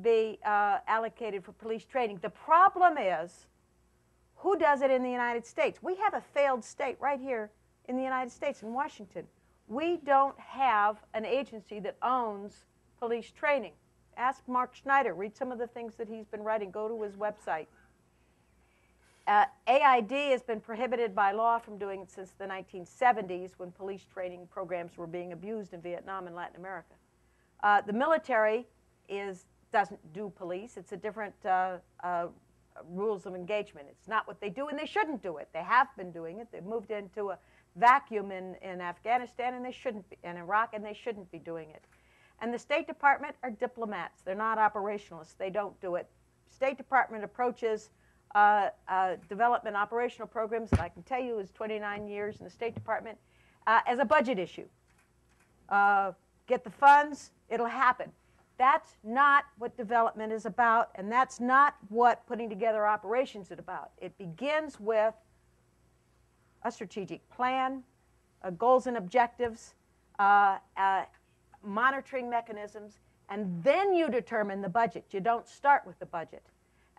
be allocated for police training. The problem is, who does it in the United States? We have a failed state right here in the United States, in Washington. We don't have an agency that owns police training. Ask Mark Schneider. Read some of the things that he's been writing. Go to his website. AID has been prohibited by law from doing it since the 1970s, when police training programs were being abused in Vietnam and Latin America. The military doesn't do police. It's a different rules of engagement. It's not what they do, and they shouldn't do it. They have been doing it. They've moved into a vacuum in Afghanistan, and they shouldn't be, in Iraq, and they shouldn't be doing it. And the State Department are diplomats. They're not operationalists. They don't do it. State Department approaches development operational programs, that I can tell you is 29 years in the State Department, as a budget issue. Get the funds, it'll happen. That's not what development is about, and that's not what putting together operations is about. It begins with a strategic plan, goals and objectives, monitoring mechanisms, and then you determine the budget. You don't start with the budget.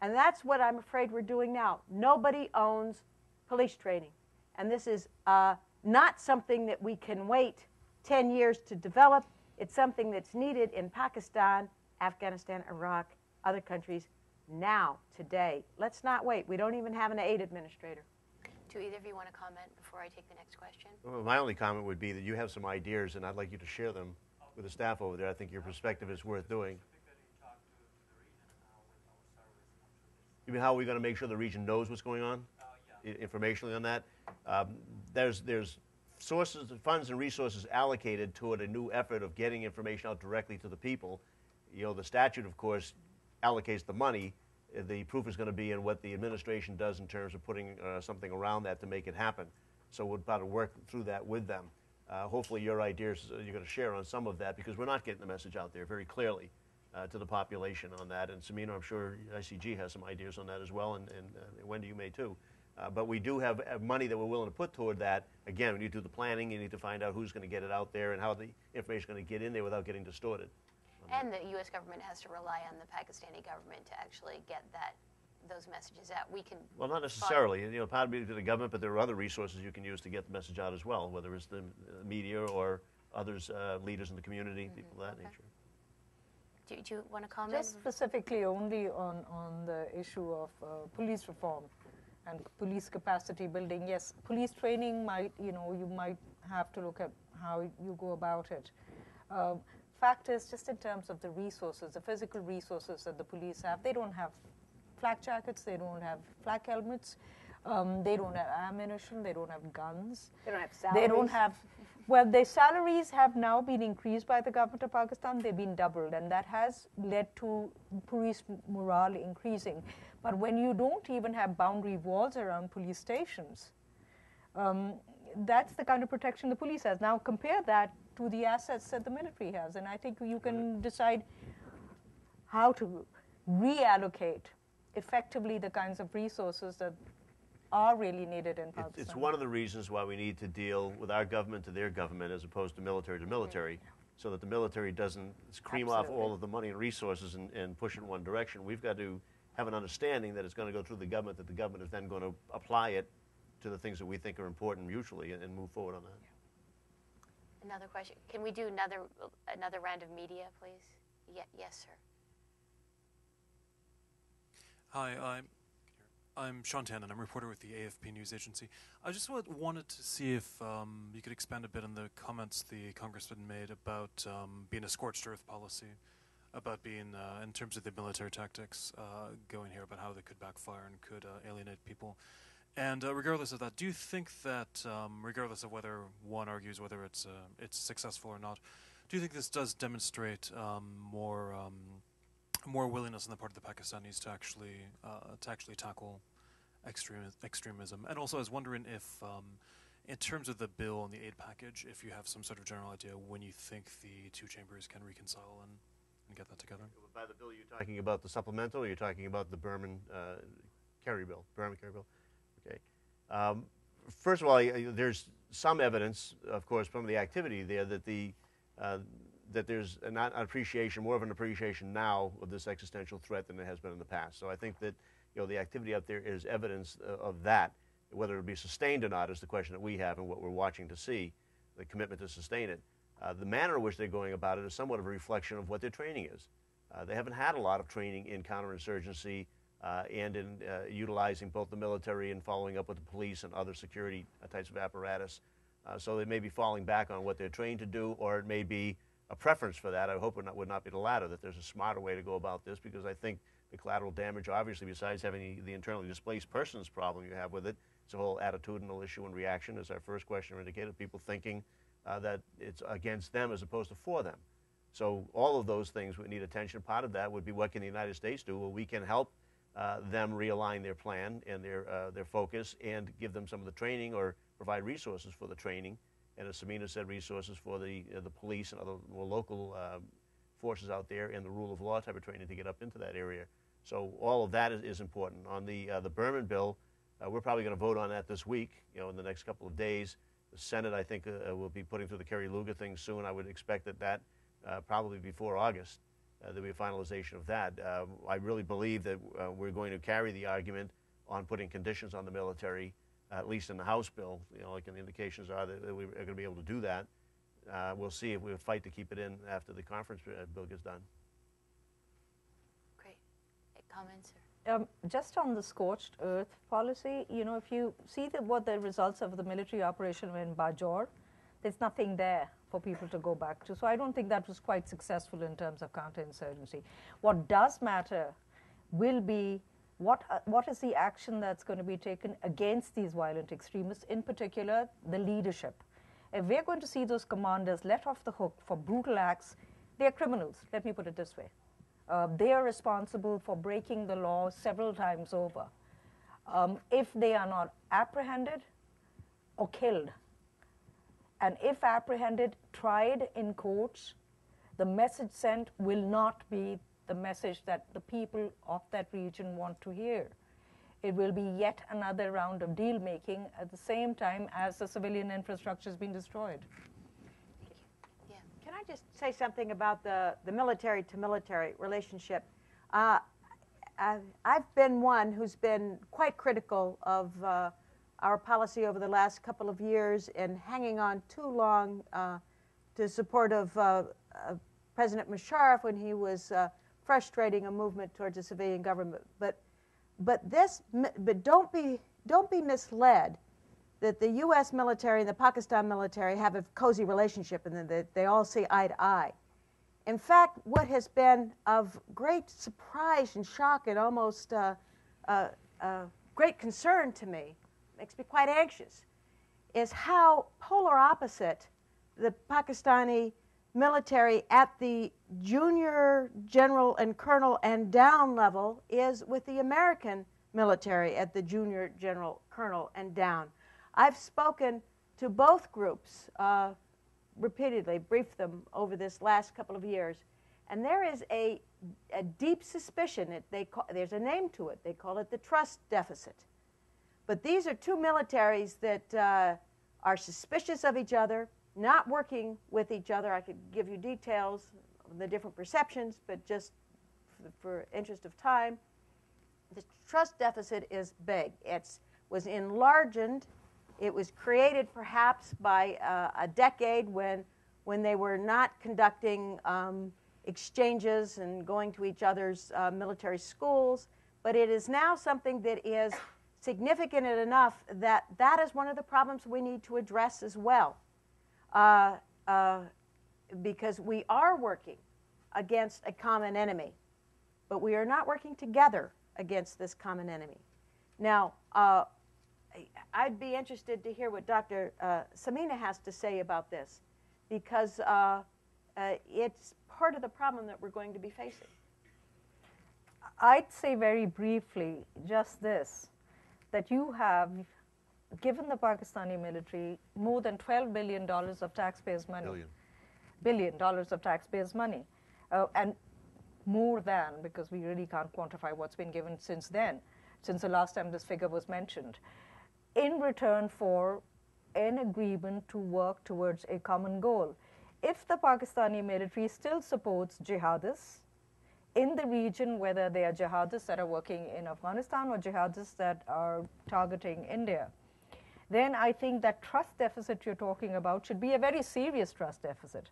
And that's what I'm afraid we're doing now. Nobody owns police training. And this is not something that we can wait 10 years to develop. It's something that's needed in Pakistan, Afghanistan, Iraq, other countries now, today. Let's not wait. We don't even have an aid administrator. Do either of you want to comment before I take the next question? Well, my only comment would be that you have some ideas, and I'd like you to share them with the staff over there. I think your perspective is worth doing. You mean how are we going to make sure the region knows what's going on? Informationally on that? There's sources, funds and resources allocated toward a new effort of getting information out directly to the people. You know, the statute, of course, allocates the money. The proof is going to be in what the administration does in terms of putting something around that to make it happen. So we'll try to work through that with them. Hopefully your ideas you're going to share on some of that, because we're not getting the message out there very clearly to the population on that. And Samina, I'm sure ICG has some ideas on that as well, and Wendy, you may too. But we do have money that we're willing to put toward that. Again, when you do the planning, you need to find out who's going to get it out there and how the information is going to get in there without getting distorted. And the U.S. government has to rely on the Pakistani government to actually get those messages out. We can. Well, not necessarily. You know, part of it to the government, but there are other resources you can use to get the message out as well, whether it's the media or others, leaders in the community, people of that nature. Do you want to comment? Just specifically only on the issue of police reform and police capacity building. Yes, police training might, you might have to look at how you go about it. Fact is, just in terms of the resources, the physical resources that the police have, they don't have flak jackets, they don't have flak helmets, they don't have ammunition, they don't have guns. They don't have salaries. They don't have, well, their salaries have now been increased by the government of Pakistan. They've been doubled, and that has led to police morale increasing. But when you don't even have boundary walls around police stations, that's the kind of protection the police has. Now compare that to the assets that the military has, and I think you can decide how to reallocate effectively the kinds of resources that are really needed in Pakistan. It's one of the reasons why we need to deal with our government to their government as opposed to military, so that the military doesn't cream off all of the money and resources and push it in one direction. We've got to have an understanding that it's going to go through the government, that the government is then going to apply it to the things that we think are important mutually and move forward on that. Another question. Can we do another round of media, please? Yes, sir. Hi, I'm Sean Tannen. I'm a reporter with the AFP News Agency. I just wanted to see if you could expand a bit on the comments the Congressman made about being a scorched earth policy, about being, in terms of the military tactics going here, about how they could backfire and could alienate people. And regardless of that, do you think that, regardless of whether one argues whether it's successful or not, do you think this does demonstrate more willingness on the part of the Pakistanis to actually tackle extremism? And also, I was wondering if, in terms of the bill and the aid package, if you have some sort of general idea when you think the two chambers can reconcile and get that together. By the bill, you're talking about the supplemental, or you're talking about the Berman Kerry bill? Berman Kerry bill. Okay. First of all, there's some evidence, of course, from the activity there that that there's not an appreciation, more of an appreciation now of this existential threat than there has been in the past. So I think that the activity out there is evidence of that. Whether it be sustained or not is the question that we have and what we're watching to see, the commitment to sustain it. The manner in which they're going about it is somewhat of a reflection of what their training is. They haven't had a lot of training in counterinsurgency and in utilizing both the military and following up with the police and other security types of apparatus. So they may be falling back on what they're trained to do, or it may be a preference for that. I hope it would not be the latter, that there's a smarter way to go about this, because I think the collateral damage, obviously, besides having the internally displaced persons problem you have with it. It's a whole attitudinal issue and reaction, as our first questioner indicated, people thinking that it's against them as opposed to for them. So all of those things would need attention. Part of that would be what can the United States do? Well, we can help them realign their plan and their focus and give them some of the training or provide resources for the training. And as Samina said, resources for the police and other more local forces out there and the rule of law type of training to get up into that area. So all of that is important. On the Berman bill, we're probably going to vote on that this week, in the next couple of days. The Senate, I think, will be putting through the Kerry-Lugar thing soon. I would expect that probably before August, there'll be a finalization of that. I really believe that we're going to carry the argument on putting conditions on the military, at least in the House bill, like the indications are that we're going to be able to do that. We'll see if we'll fight to keep it in after the conference bill gets done. Great. Comments? Just on the scorched earth policy, if you see what the results of the military operation were in Bajor, there's nothing there for people to go back to. So I don't think that was quite successful in terms of counterinsurgency. What does matter will be what is the action that's going to be taken against these violent extremists, in particular the leadership. If we're going to see those commanders let off the hook for brutal acts, they're criminals, let me put it this way. They are responsible for breaking the law several times over. If they are not apprehended or killed, and if apprehended, tried in courts, the message sent will not be the message that the people of that region want to hear. It will be yet another round of deal making at the same time as the civilian infrastructure has been destroyed. Yeah. Can I just say something about the military-to-military relationship? I've been one who's been quite critical of our policy over the last couple of years in hanging on too long to support of President Musharraf when he was frustrating a movement towards a civilian government. But don't be misled that the U.S. military and the Pakistan military have a cozy relationship and that they all see eye to eye. In fact, what has been of great surprise and shock and almost great concern to me, makes me quite anxious, is how polar opposite the Pakistani military at the junior general and colonel and down level is with the American military at the junior general, colonel and down. I've spoken to both groups repeatedly, briefed them over this last couple of years, and there is a deep suspicion, there's a name to it, they call it the trust deficit. But these are two militaries that are suspicious of each other, not working with each other. I could give you details of the different perceptions, but just for interest of time, the trust deficit is big. It was enlarged. It was created perhaps by a decade when they were not conducting exchanges and going to each other's military schools, but it is now something that is significant enough that that is one of the problems we need to address as well. Because we are working against a common enemy, but we are not working together against this common enemy. Now, I'd be interested to hear what Dr. Samina has to say about this, because it's part of the problem that we're going to be facing. I'd say very briefly just this, that you have given the Pakistani military more than $12 billion of taxpayers' money. Billion dollars of taxpayers' money. And more than, because we really can't quantify what's been given since then, since the last time this figure was mentioned, in return for an agreement to work towards a common goal. If the Pakistani military still supports jihadists in the region, whether they are jihadists that are working in Afghanistan or jihadists that are targeting India, then I think that trust deficit you're talking about should be a very serious trust deficit.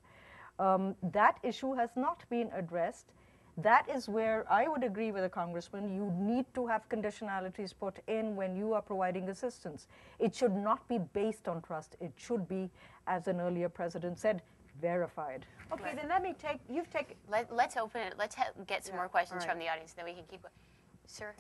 That issue has not been addressed. That is where I would agree with the Congressman. You need to have conditionalities put in when you are providing assistance. It should not be based on trust. It should be, as an earlier president said, verified. Okay, then let me take, you've taken, Let's open it. Let's get some more questions from the audience, and then we can keep going. Sir?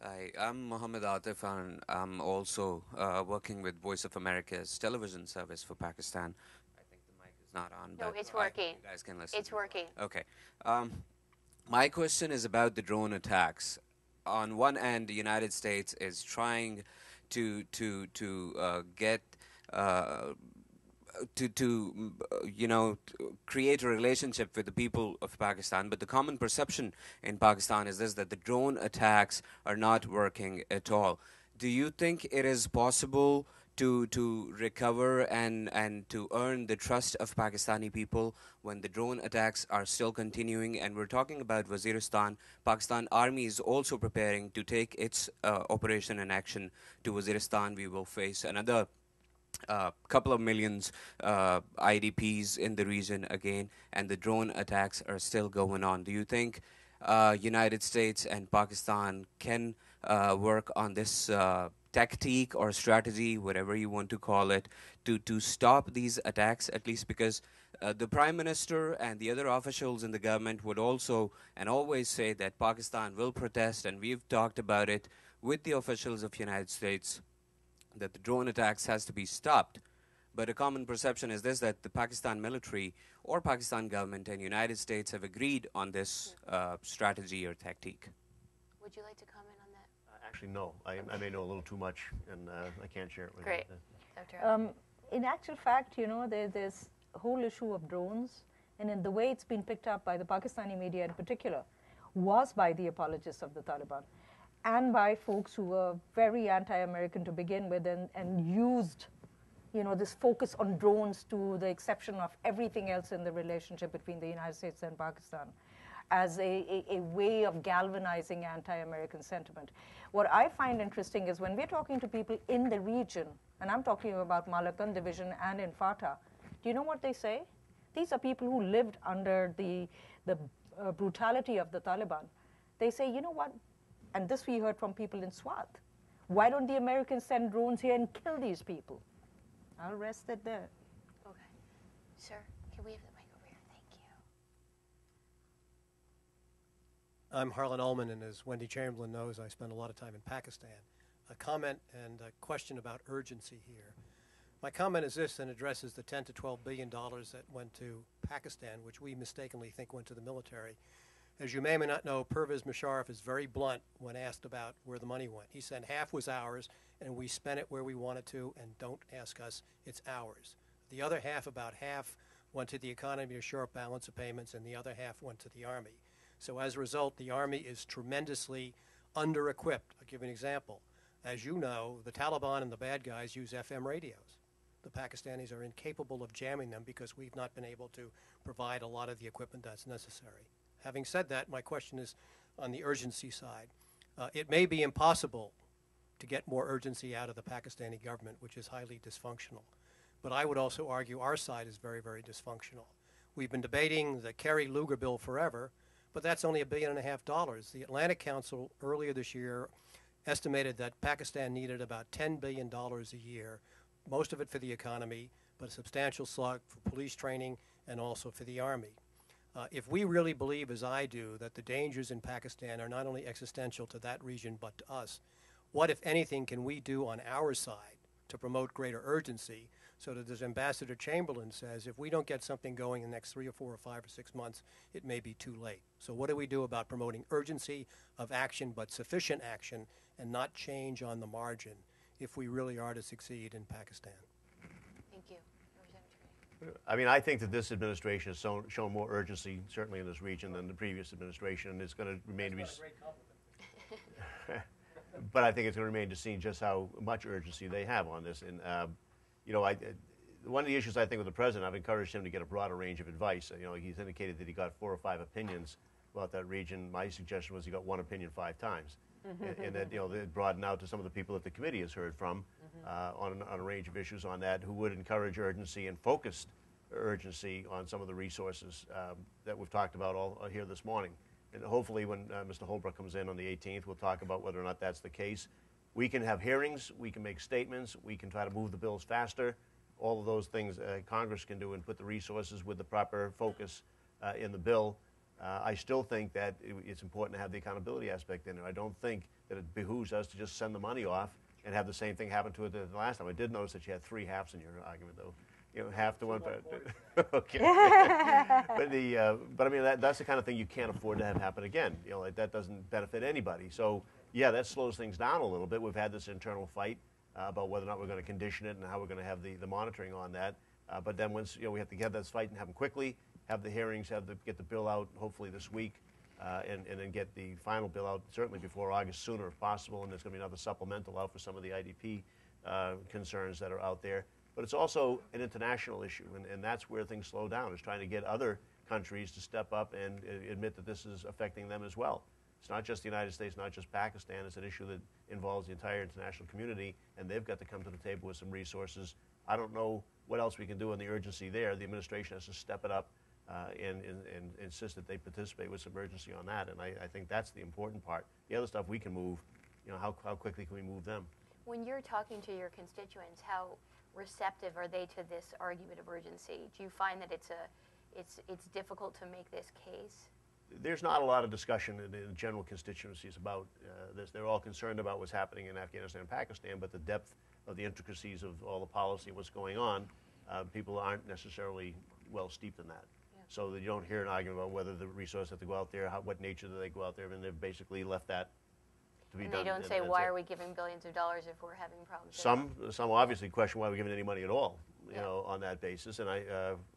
Hi, I'm Mohammed Atif, and I'm also working with Voice of America's television service for Pakistan. I think the mic is not on. No, but it's working. You guys can listen. It's working. Okay. My question is about the drone attacks. On one end, the United States is trying to get create a relationship with the people of Pakistan. But the common perception in Pakistan is this, that the drone attacks are not working at all. Do you think it is possible to recover and to earn the trust of Pakistani people when the drone attacks are still continuing? And we're talking about Waziristan. Pakistan Army is also preparing to take its operation in action to Waziristan. We will face another couple of millions IDPs in the region again, and the drone attacks are still going on. Do you think United States and Pakistan can work on this tactique or strategy, whatever you want to call it, to stop these attacks, at least? Because the Prime Minister and the other officials in the government would also and always say that Pakistan will protest, and we've talked about it with the officials of the United States, that the drone attacks has to be stopped. But a common perception is this, that the Pakistan military or Pakistan government and United States have agreed on this strategy or tactique. Would you like to comment on that? Actually, no. I may know a little too much, and I can't share it with Great. you. Dr. In actual fact, there's a whole issue of drones, and in the way it's been picked up by the Pakistani media in particular was by the apologists of the Taliban and by folks who were very anti-American to begin with, and used this focus on drones, to the exception of everything else in the relationship between the United States and Pakistan, as a way of galvanizing anti-American sentiment. What I find interesting is when we're talking to people in the region, and I'm talking about Malakand division and in Fatah, do you know what they say? These are people who lived under the brutality of the Taliban. They say, you know what, and this we heard from people in Swat, why don't the Americans send drones here and kill these people? I'll rest it there. Okay. Sir, can we have the mic over here? Thank you. I'm Harlan Ullman, and as Wendy Chamberlain knows, I spend a lot of time in Pakistan. A comment and a question about urgency here. My comment is this, and addresses the $10 to $12 billion that went to Pakistan, which we mistakenly think went to the military. As you may or may not know, Pervez Musharraf is very blunt when asked about where the money went. He said half was ours, and we spent it where we wanted to, and don't ask us, it's ours. The other half, about half, went to the economy to shore up balance of payments, and the other half went to the Army. So as a result, the Army is tremendously under-equipped. I'll give you an example. As you know, the Taliban and the bad guys use FM radios. The Pakistanis are incapable of jamming them because we've not been able to provide a lot of the equipment that's necessary. Having said that, my question is on the urgency side. It may be impossible to get more urgency out of the Pakistani government, which is highly dysfunctional. But I would also argue our side is very, very dysfunctional. We've been debating the Kerry-Lugar bill forever, but that's only $1.5 billion. The Atlantic Council earlier this year estimated that Pakistan needed about $10 billion a year, most of it for the economy, but a substantial slug for police training and also for the Army. If we really believe, as I do, that the dangers in Pakistan are not only existential to that region but to us, what, if anything, can we do on our side to promote greater urgency so that, as Ambassador Chamberlain says, if we don't get something going in the next 3 or 4 or 5 or 6 months, it may be too late. So what do we do about promoting urgency of action but sufficient action and not change on the margin if we really are to succeed in Pakistan? Thank you. I mean, I think that this administration has shown more urgency, certainly in this region, than the previous administration, and it's going to remain to be. That's not a great compliment. But I think it's going to remain to see just how much urgency they have on this. And one of the issues I think with the president, I've encouraged him to get a broader range of advice. He's indicated that he got 4 or 5 opinions about that region. My suggestion was he got 1 opinion 5 times, and that they broaden out to some of the people that the committee has heard from on a range of issues on that, who would encourage urgency and focused urgency on some of the resources that we've talked about all here this morning. And hopefully when Mr. Holbrook comes in on the 18th, we'll talk about whether or not that's the case. we can have hearings, we can make statements, we can try to move the bills faster. All of those things Congress can do and put the resources with the proper focus in the bill. I still think that it's important to have the accountability aspect in there. I don't think that it behooves us to just send the money off and have the same thing happen to it the last time. I did notice that you had three halves in your argument, though. You know, half to one. Okay. But I mean, that's the kind of thing you can't afford to have happen again. You know, like, that doesn't benefit anybody. So yeah, that slows things down a little bit. We've had this internal fight about whether or not we're going to condition it and how we're going to have the monitoring on that. But then once we have to get this fight and have them quickly, have the hearings, get the bill out hopefully this week, and then get the final bill out certainly before August, sooner if possible. And there's going to be another supplemental out for some of the IDP concerns that are out there. But it's also an international issue, and that's where things slow down, is trying to get other countries to step up and admit that this is affecting them as well. It's not just the United States, not just Pakistan. It's an issue that involves the entire international community, and they've got to come to the table with some resources. I don't know what else we can do in the urgency there. The administration has to step it up and insist that they participate with some urgency on that, and I think that's the important part. The other stuff we can move, how quickly can we move them? When you're talking to your constituents, how receptive are they to this argument of urgency? Do you find that it's difficult to make this case? There's not a lot of discussion in the general constituencies about this. They're all concerned about what's happening in Afghanistan and Pakistan, but the depth of the intricacies of all the policy and what's going on, people aren't necessarily well steeped in that. Yeah. So that you don't hear an argument about whether the resources have to go out there, what nature do they go out there, and they've basically left that to be done. And they don't say, why are we giving billions of dollars if we're having problems? Some obviously question why we're giving any money at all, on that basis. And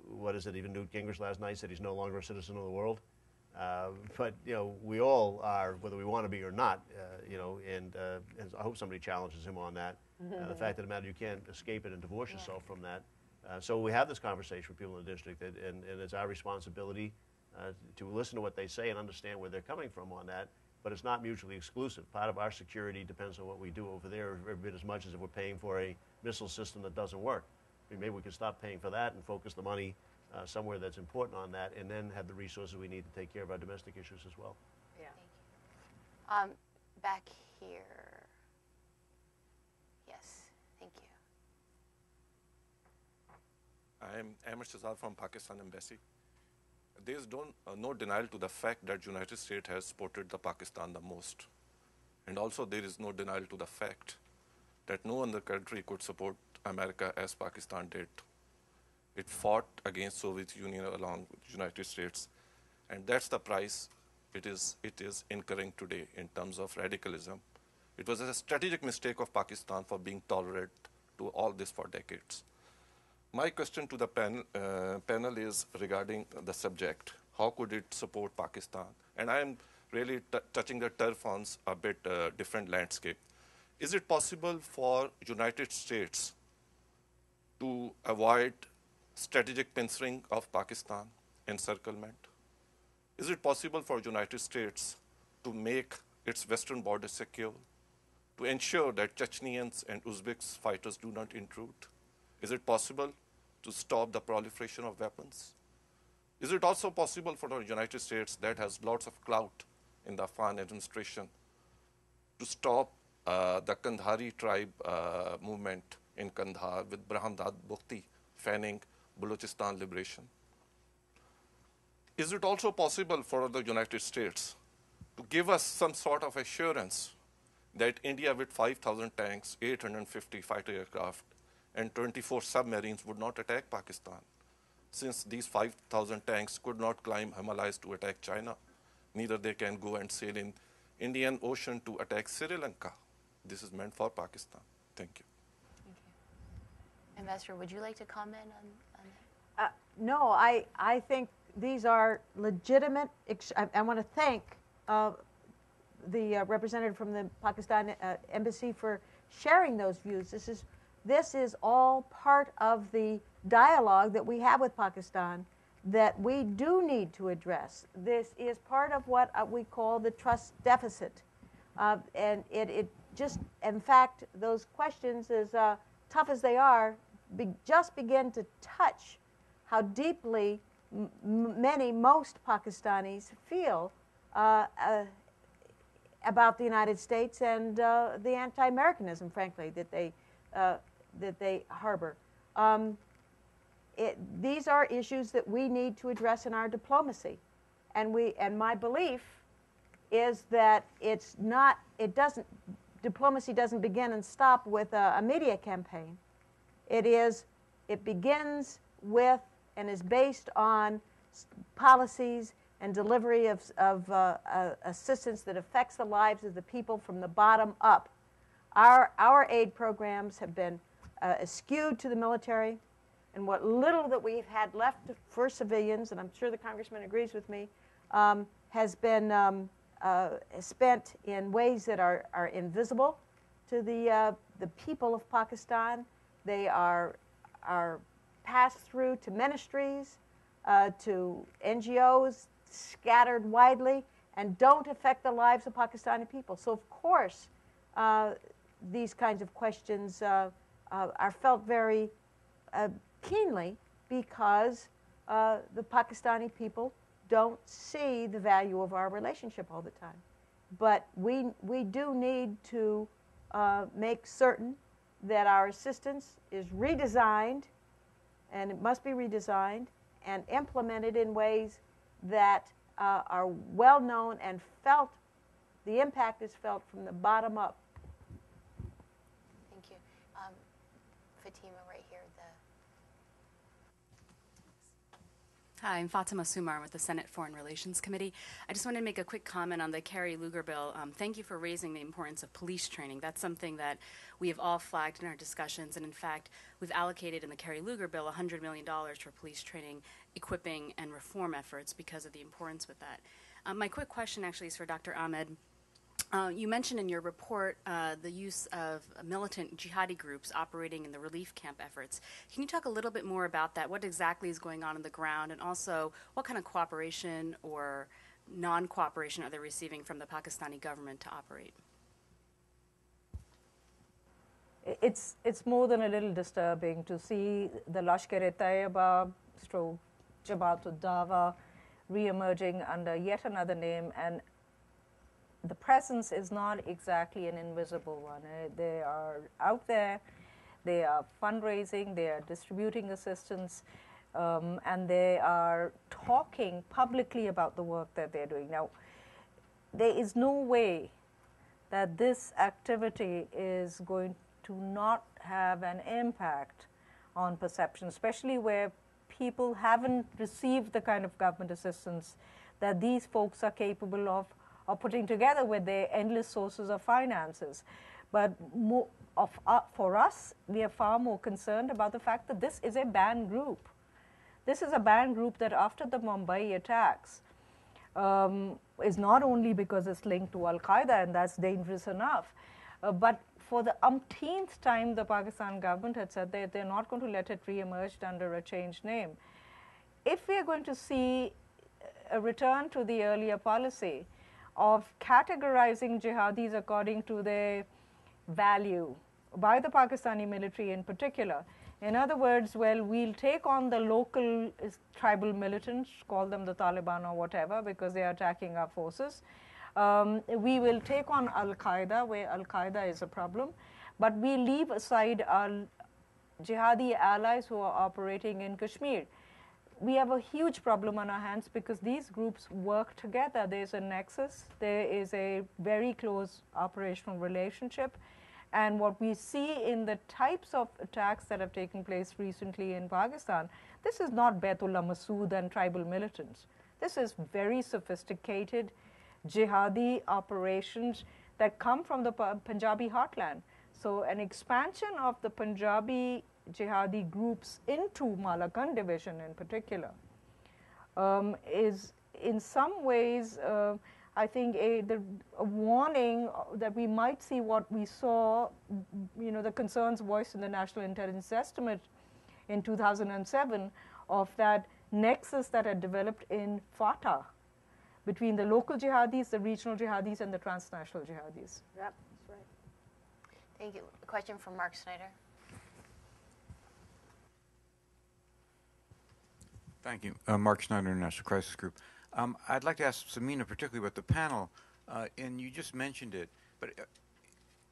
what is it, even Newt Gingrich last night said he's no longer a citizen of the world. But we all are, whether we want to be or not. And I hope somebody challenges him on that. The fact of the matter, you can't escape it and divorce yourself from that. So we have this conversation with people in the district, and it's our responsibility to listen to what they say and understand where they're coming from on that. But it's not mutually exclusive. Part of our security depends on what we do over there every bit as much as if we're paying for a missile system that doesn't work. I mean, maybe we could stop paying for that and focus the money somewhere that's important on that, and then have the resources we need to take care of our domestic issues as well. Yeah. Thank you. Back here. Yes, thank you. I am Ahmed Shazad from Pakistan Embassy. There is no denial to the fact that United States has supported the Pakistan the most. And also there is no denial to the fact that no other country could support America as Pakistan did. It fought against Soviet Union along with United States. And that's the price it is incurring today in terms of radicalism. It was a strategic mistake of Pakistan for being tolerant to all this for decades. My question to the panel is regarding the subject. How could it support Pakistan? And I am really touching the turf on a bit different landscape. Is it possible for United States to avoid strategic pincering of Pakistan, encirclement? Is it possible for United States to make its western border secure, to ensure that Chechenians and Uzbeks fighters do not intrude? Is it possible to stop the proliferation of weapons? Is it also possible for the United States, that has lots of clout in the Afghan administration, to stop the Kandhari tribe movement in Kandahar with Brahamdad Bukhti fanning Balochistan liberation? Is it also possible for the United States to give us some sort of assurance that India with 5,000 tanks, 850 fighter aircraft, and 24 submarines would not attack Pakistan, since these 5,000 tanks could not climb Himalayas to attack China, neither they can go and sail in Indian Ocean to attack Sri Lanka. This is meant for Pakistan. Thank you. Thank you. Ambassador, would you like to comment on that? No, I think these are legitimate. I want to thank the representative from the Pakistan embassy for sharing those views. This is all part of the dialogue that we have with Pakistan that we do need to address. This is part of what we call the trust deficit. And it just, in fact, those questions, as tough as they are, just begin to touch how deeply most Pakistanis feel. about the United States and the anti-Americanism, frankly, that they harbor. These are issues that we need to address in our diplomacy, and my belief is that diplomacy doesn't begin and stop with a media campaign. It begins with and is based on policies and delivery of assistance that affects the lives of the people from the bottom up. Our aid programs have been skewed to the military, and what little that we've had left for civilians, and I'm sure the Congressman agrees with me, has been spent in ways that are invisible to the people of Pakistan. They are passed through to ministries, to NGOs, scattered widely, and don't affect the lives of Pakistani people. So of course, these kinds of questions are felt very keenly because the Pakistani people don't see the value of our relationship all the time. But we do need to make certain that our assistance is redesigned, and it must be redesigned and implemented in ways that are well known and felt. The impact is felt from the bottom up. Thank you. Fatima, right here. Hi, I'm Fatima Sumar with the Senate Foreign Relations Committee. I just wanted to make a quick comment on the Kerry-Lugar bill. Thank you for raising the importance of police training. That's something that we have all flagged in our discussions, and in fact, we've allocated in the Kerry-Lugar bill $100 million for police training, equipping, and reform efforts because of the importance with that. My quick question actually is for Dr. Ahmed. You mentioned in your report the use of militant jihadi groups operating in the relief camp efforts. Can you talk a little bit more about that? What exactly is going on the ground, and also what kind of cooperation or non-cooperation are they receiving from the Pakistani government to operate? It's more than a little disturbing to see the Lashkar-e-Taiba stroke Jabhat-ud-Dawa re-emerging under yet another name, and the presence is not exactly an invisible one. They are out there, they are fundraising, they are distributing assistance, and they are talking publicly about the work that they're doing. Now, there is no way that this activity is going to not have an impact on perception, especially where people haven't received the kind of government assistance that these folks are capable of putting together with their endless sources of finances. But for us, we are far more concerned about the fact that this is a banned group. This is a banned group that after the Mumbai attacks is not only because it's linked to Al-Qaeda, and that's dangerous enough, but for the umpteenth time the Pakistan government had said that they're not going to let it re-emerge under a changed name. If we are going to see a return to the earlier policy of categorizing jihadis according to their value by the Pakistani military in particular. In other words, well, we'll take on the local tribal militants, call them the Taliban or whatever, because they are attacking our forces. We will take on Al-Qaeda, where Al-Qaeda is a problem, but we leave aside our jihadi allies who are operating in Kashmir. We have a huge problem on our hands because these groups work together. There's a nexus. There is a very close operational relationship. And what we see in the types of attacks that have taken place recently in Pakistan, this is not Baitullah Masood and tribal militants. This is very sophisticated jihadi operations that come from the Punjabi heartland. So an expansion of the Punjabi jihadi groups into Malakand division in particular is in some ways I think a warning that we might see what we saw, the concerns voiced in the National Intelligence Estimate in 2007 of that nexus that had developed in FATA between the local jihadis, the regional jihadis, and the transnational jihadis. Yep, that's right. Thank you. A question from Mark Snyder. Thank you. Mark Schneider, International Crisis Group. I'd like to ask Samina particularly, but the panel, and you just mentioned it, but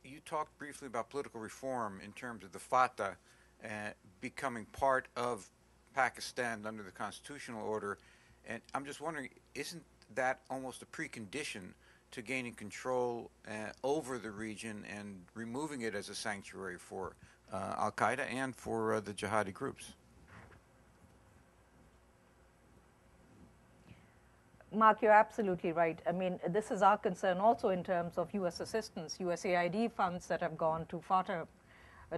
you talked briefly about political reform in terms of the Fatah becoming part of Pakistan under the constitutional order, and I'm just wondering, isn't that almost a precondition to gaining control over the region and removing it as a sanctuary for Al-Qaeda and for the jihadi groups? Mark, you're absolutely right. I mean, this is our concern also in terms of U.S. assistance, USAID funds that have gone to Fatah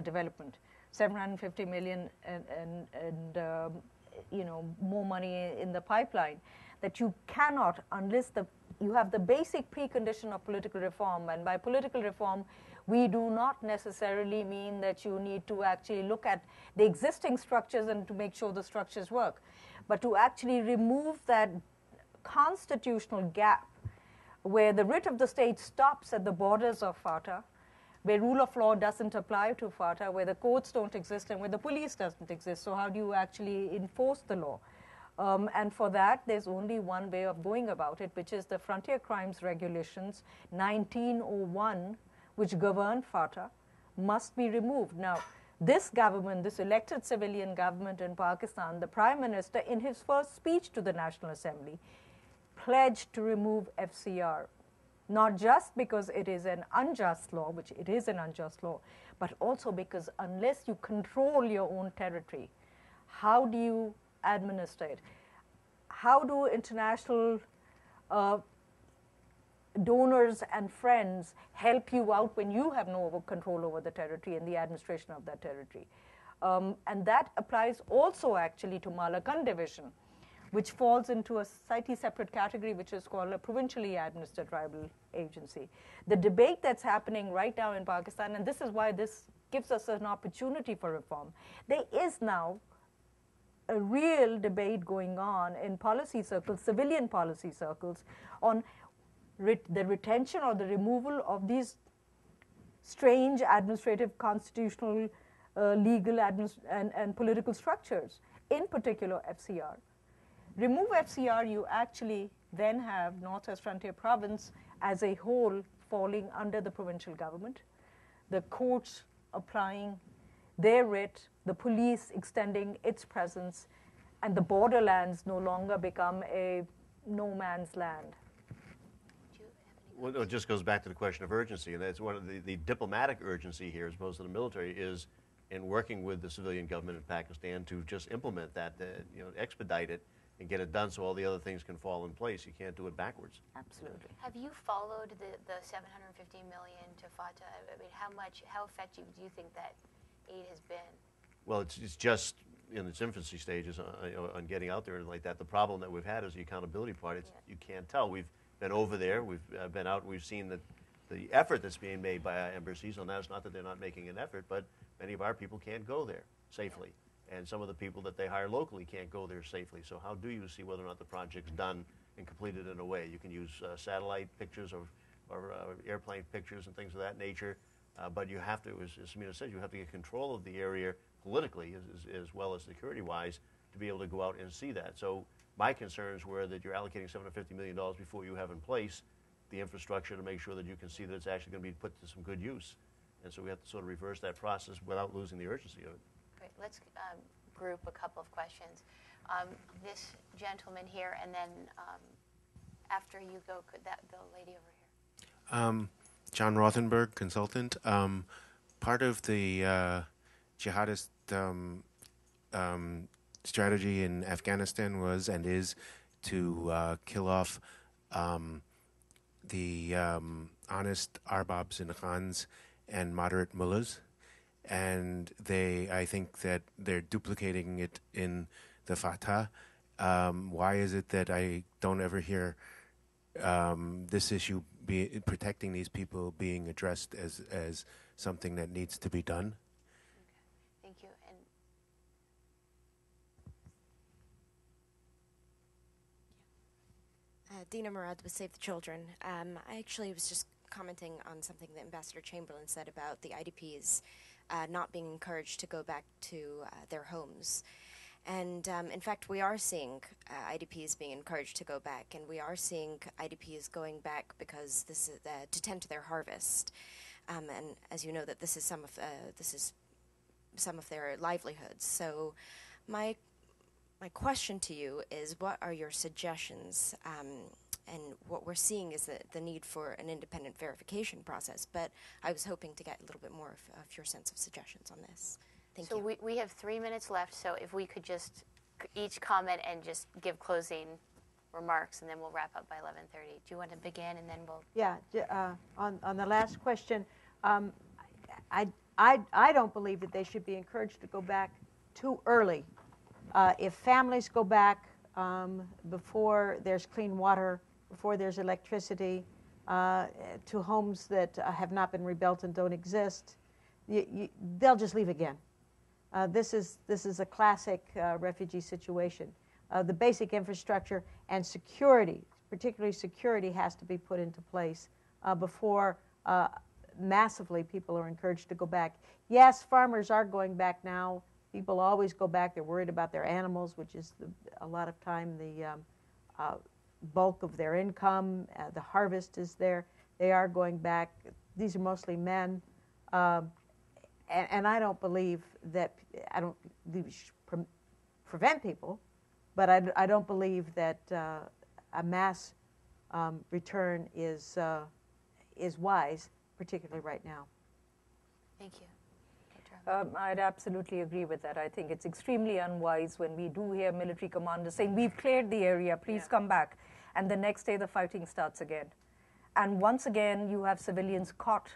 development, $750 million and more money in the pipeline, that you cannot, unless you have the basic precondition of political reform. And by political reform, we do not necessarily mean that you need to actually look at the existing structures and to make sure the structures work, but to actually remove that constitutional gap where the writ of the state stops at the borders of Fatah, where rule of law doesn't apply to Fatah, where the courts don't exist, and where the police doesn't exist. So how do you actually enforce the law? And for that, there's only one way of going about it, which is the Frontier Crimes Regulations 1901, which govern Fatah, must be removed. Now, this government, this elected civilian government in Pakistan, the Prime Minister, in his first speech to the National Assembly, pledged to remove FCR, not just because it is an unjust law, which it is an unjust law, but also because unless you control your own territory, how do you administer it? How do international donors and friends help you out when you have no control over the territory and the administration of that territory? And that applies also actually to Malakand division, which falls into a slightly separate category, which is called a provincially administered tribal agency. The debate that's happening right now in Pakistan, and this is why this gives us an opportunity for reform, there is now a real debate going on in policy circles, civilian policy circles, on the retention or the removal of these strange administrative, constitutional, legal, and political structures, in particular FCR. Remove FCR, you actually then have Northwest Frontier Province as a whole falling under the provincial government, the courts applying their writ, the police extending its presence, and the borderlands no longer become a no man's land. Well, it just goes back to the question of urgency, and that's one of the diplomatic urgency here, as opposed to the military, is in working with the civilian government in Pakistan to just implement that, expedite it, and get it done so all the other things can fall in place. You can't do it backwards. Absolutely. Have you followed the $750 million to Fatah? I mean, how effective do you think that aid has been? Well, it's just in its infancy stages on getting out there and like that. The problem that we've had is the accountability part. You can't tell. We've been over there. We've been out. We've seen the effort that's being made by our embassies on that. It's not that they're not making an effort, but many of our people can't go there safely. And some of the people that they hire locally can't go there safely. So how do you see whether or not the project's done and completed in a way? You can use satellite pictures or airplane pictures and things of that nature, but you have to, as Samina said, you have to get control of the area politically as well as security-wise to be able to go out and see that. So my concerns were that you're allocating $750 million before you have in place the infrastructure to make sure that you can see that it's actually going to be put to some good use. And so we have to sort of reverse that process without losing the urgency of it. Great. Let's group a couple of questions. This gentleman here, and then after you go, the lady over here. John Rothenberg, consultant. Part of the jihadist strategy in Afghanistan was and is to kill off the honest arbabs and khans and moderate mullahs. And I think that they're duplicating it in the Fatah. Why is it that I don't ever hear this issue protecting these people being addressed as something that needs to be done? Okay. Thank you. And Dina Murad with Save the Children. I actually was just commenting on something that Ambassador Chamberlain said about the IDPs not being encouraged to go back to their homes. And in fact, we are seeing IDPs being encouraged to go back, and we are seeing IDPs going back because this is to tend to their harvest. And as you know, that this is some of their livelihoods. So, my question to you is, what are your suggestions? And what we're seeing is the need for an independent verification process. But I was hoping to get a little bit more of your sense of suggestions on this. Thank you. So we have 3 minutes left, so if we could just each comment and just give closing remarks, and then we'll wrap up by 11:30. Do you want to begin, and then we'll... Yeah, on the last question, I don't believe that they should be encouraged to go back too early. If families go back before there's clean water, before there's electricity, to homes that have not been rebuilt and don't exist, they'll just leave again. This is a classic refugee situation. The basic infrastructure and security, particularly security, has to be put into place before massively people are encouraged to go back. Yes, farmers are going back now. People always go back. They're worried about their animals, which is a lot of time the bulk of their income. The harvest is there. They are going back. These are mostly men. And I don't believe that, I don't believe we should prevent people, but I don't believe that a mass return is wise, particularly right now. Thank you. I'd absolutely agree with that. I think it's extremely unwise when we do hear military commanders saying, we've cleared the area, please come back. And the next day the fighting starts again. And once again, you have civilians caught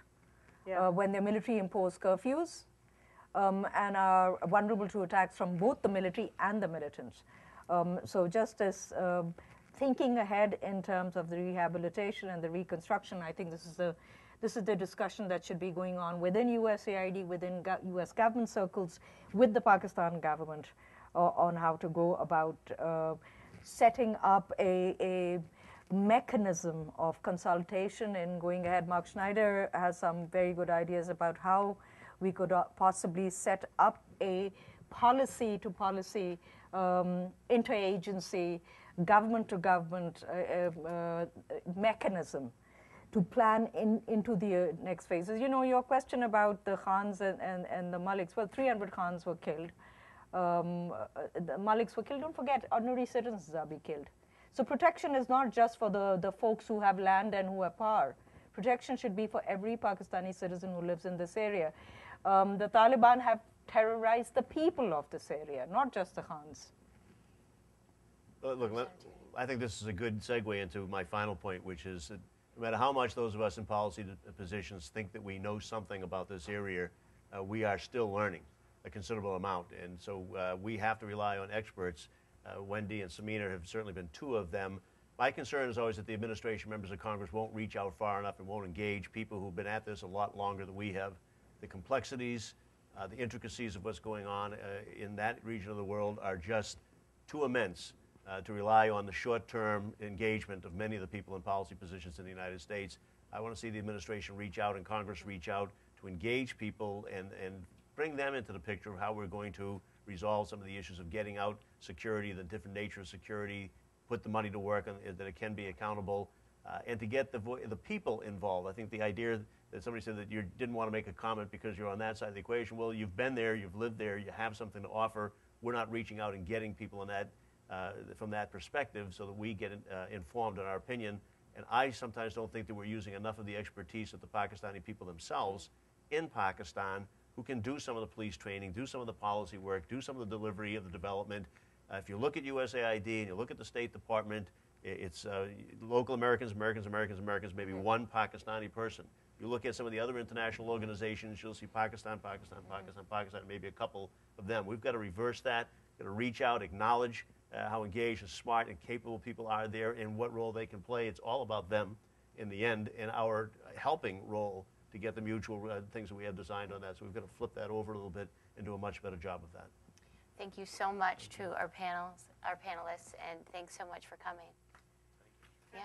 when the military impose curfews and are vulnerable to attacks from both the military and the militants. So just as thinking ahead in terms of the rehabilitation and the reconstruction, I think this is the discussion that should be going on within USAID, within US government circles, with the Pakistan government on how to go about setting up a mechanism of consultation and going ahead. Mark Schneider has some very good ideas about how we could possibly set up a policy-to-policy, interagency, government-to-government mechanism to plan into the next phases. You know, your question about the Khans and the Maliks, well, 300 Khans were killed. The Maliks were killed. Don't forget, ordinary citizens are being killed. So protection is not just for the folks who have land and who have power. Protection should be for every Pakistani citizen who lives in this area. The Taliban have terrorized the people of this area, not just the Khans. Look, I think this is a good segue into my final point, which is that no matter how much those of us in policy positions think that we know something about this area, we are still learning a considerable amount. And so we have to rely on experts. Wendy and Samina have certainly been two of them. My concern is always that the administration, members of Congress, won't reach out far enough and won't engage people who've been at this a lot longer than we have. The complexities, the intricacies of what's going on in that region of the world are just too immense to rely on the short-term engagement of many of the people in policy positions in the United States. I want to see the administration reach out and Congress reach out to engage people and bring them into the picture of how we're going to resolve some of the issues of getting out security, the different nature of security, put the money to work, and that it can be accountable, and to get the people involved. I think the idea that somebody said that you didn't want to make a comment because you're on that side of the equation, well, you've been there, you've lived there, you have something to offer. We're not reaching out and getting people in that, from that perspective so that we get informed in our opinion. And I sometimes don't think that we're using enough of the expertise of the Pakistani people themselves in Pakistan who can do some of the police training, do some of the policy work, do some of the delivery of the development. If you look at USAID and you look at the State Department, it's local Americans, maybe one Pakistani person. You look at some of the other international organizations, you'll see Pakistan, maybe a couple of them. We've got to reverse that, got to reach out, acknowledge how engaged and smart and capable people are there and what role they can play. It's all about them in the end and our helping role to get the mutual things that we have designed on that. So we've got to flip that over a little bit and do a much better job of that. Thank you so much to our panelists, and thanks so much for coming. Yeah.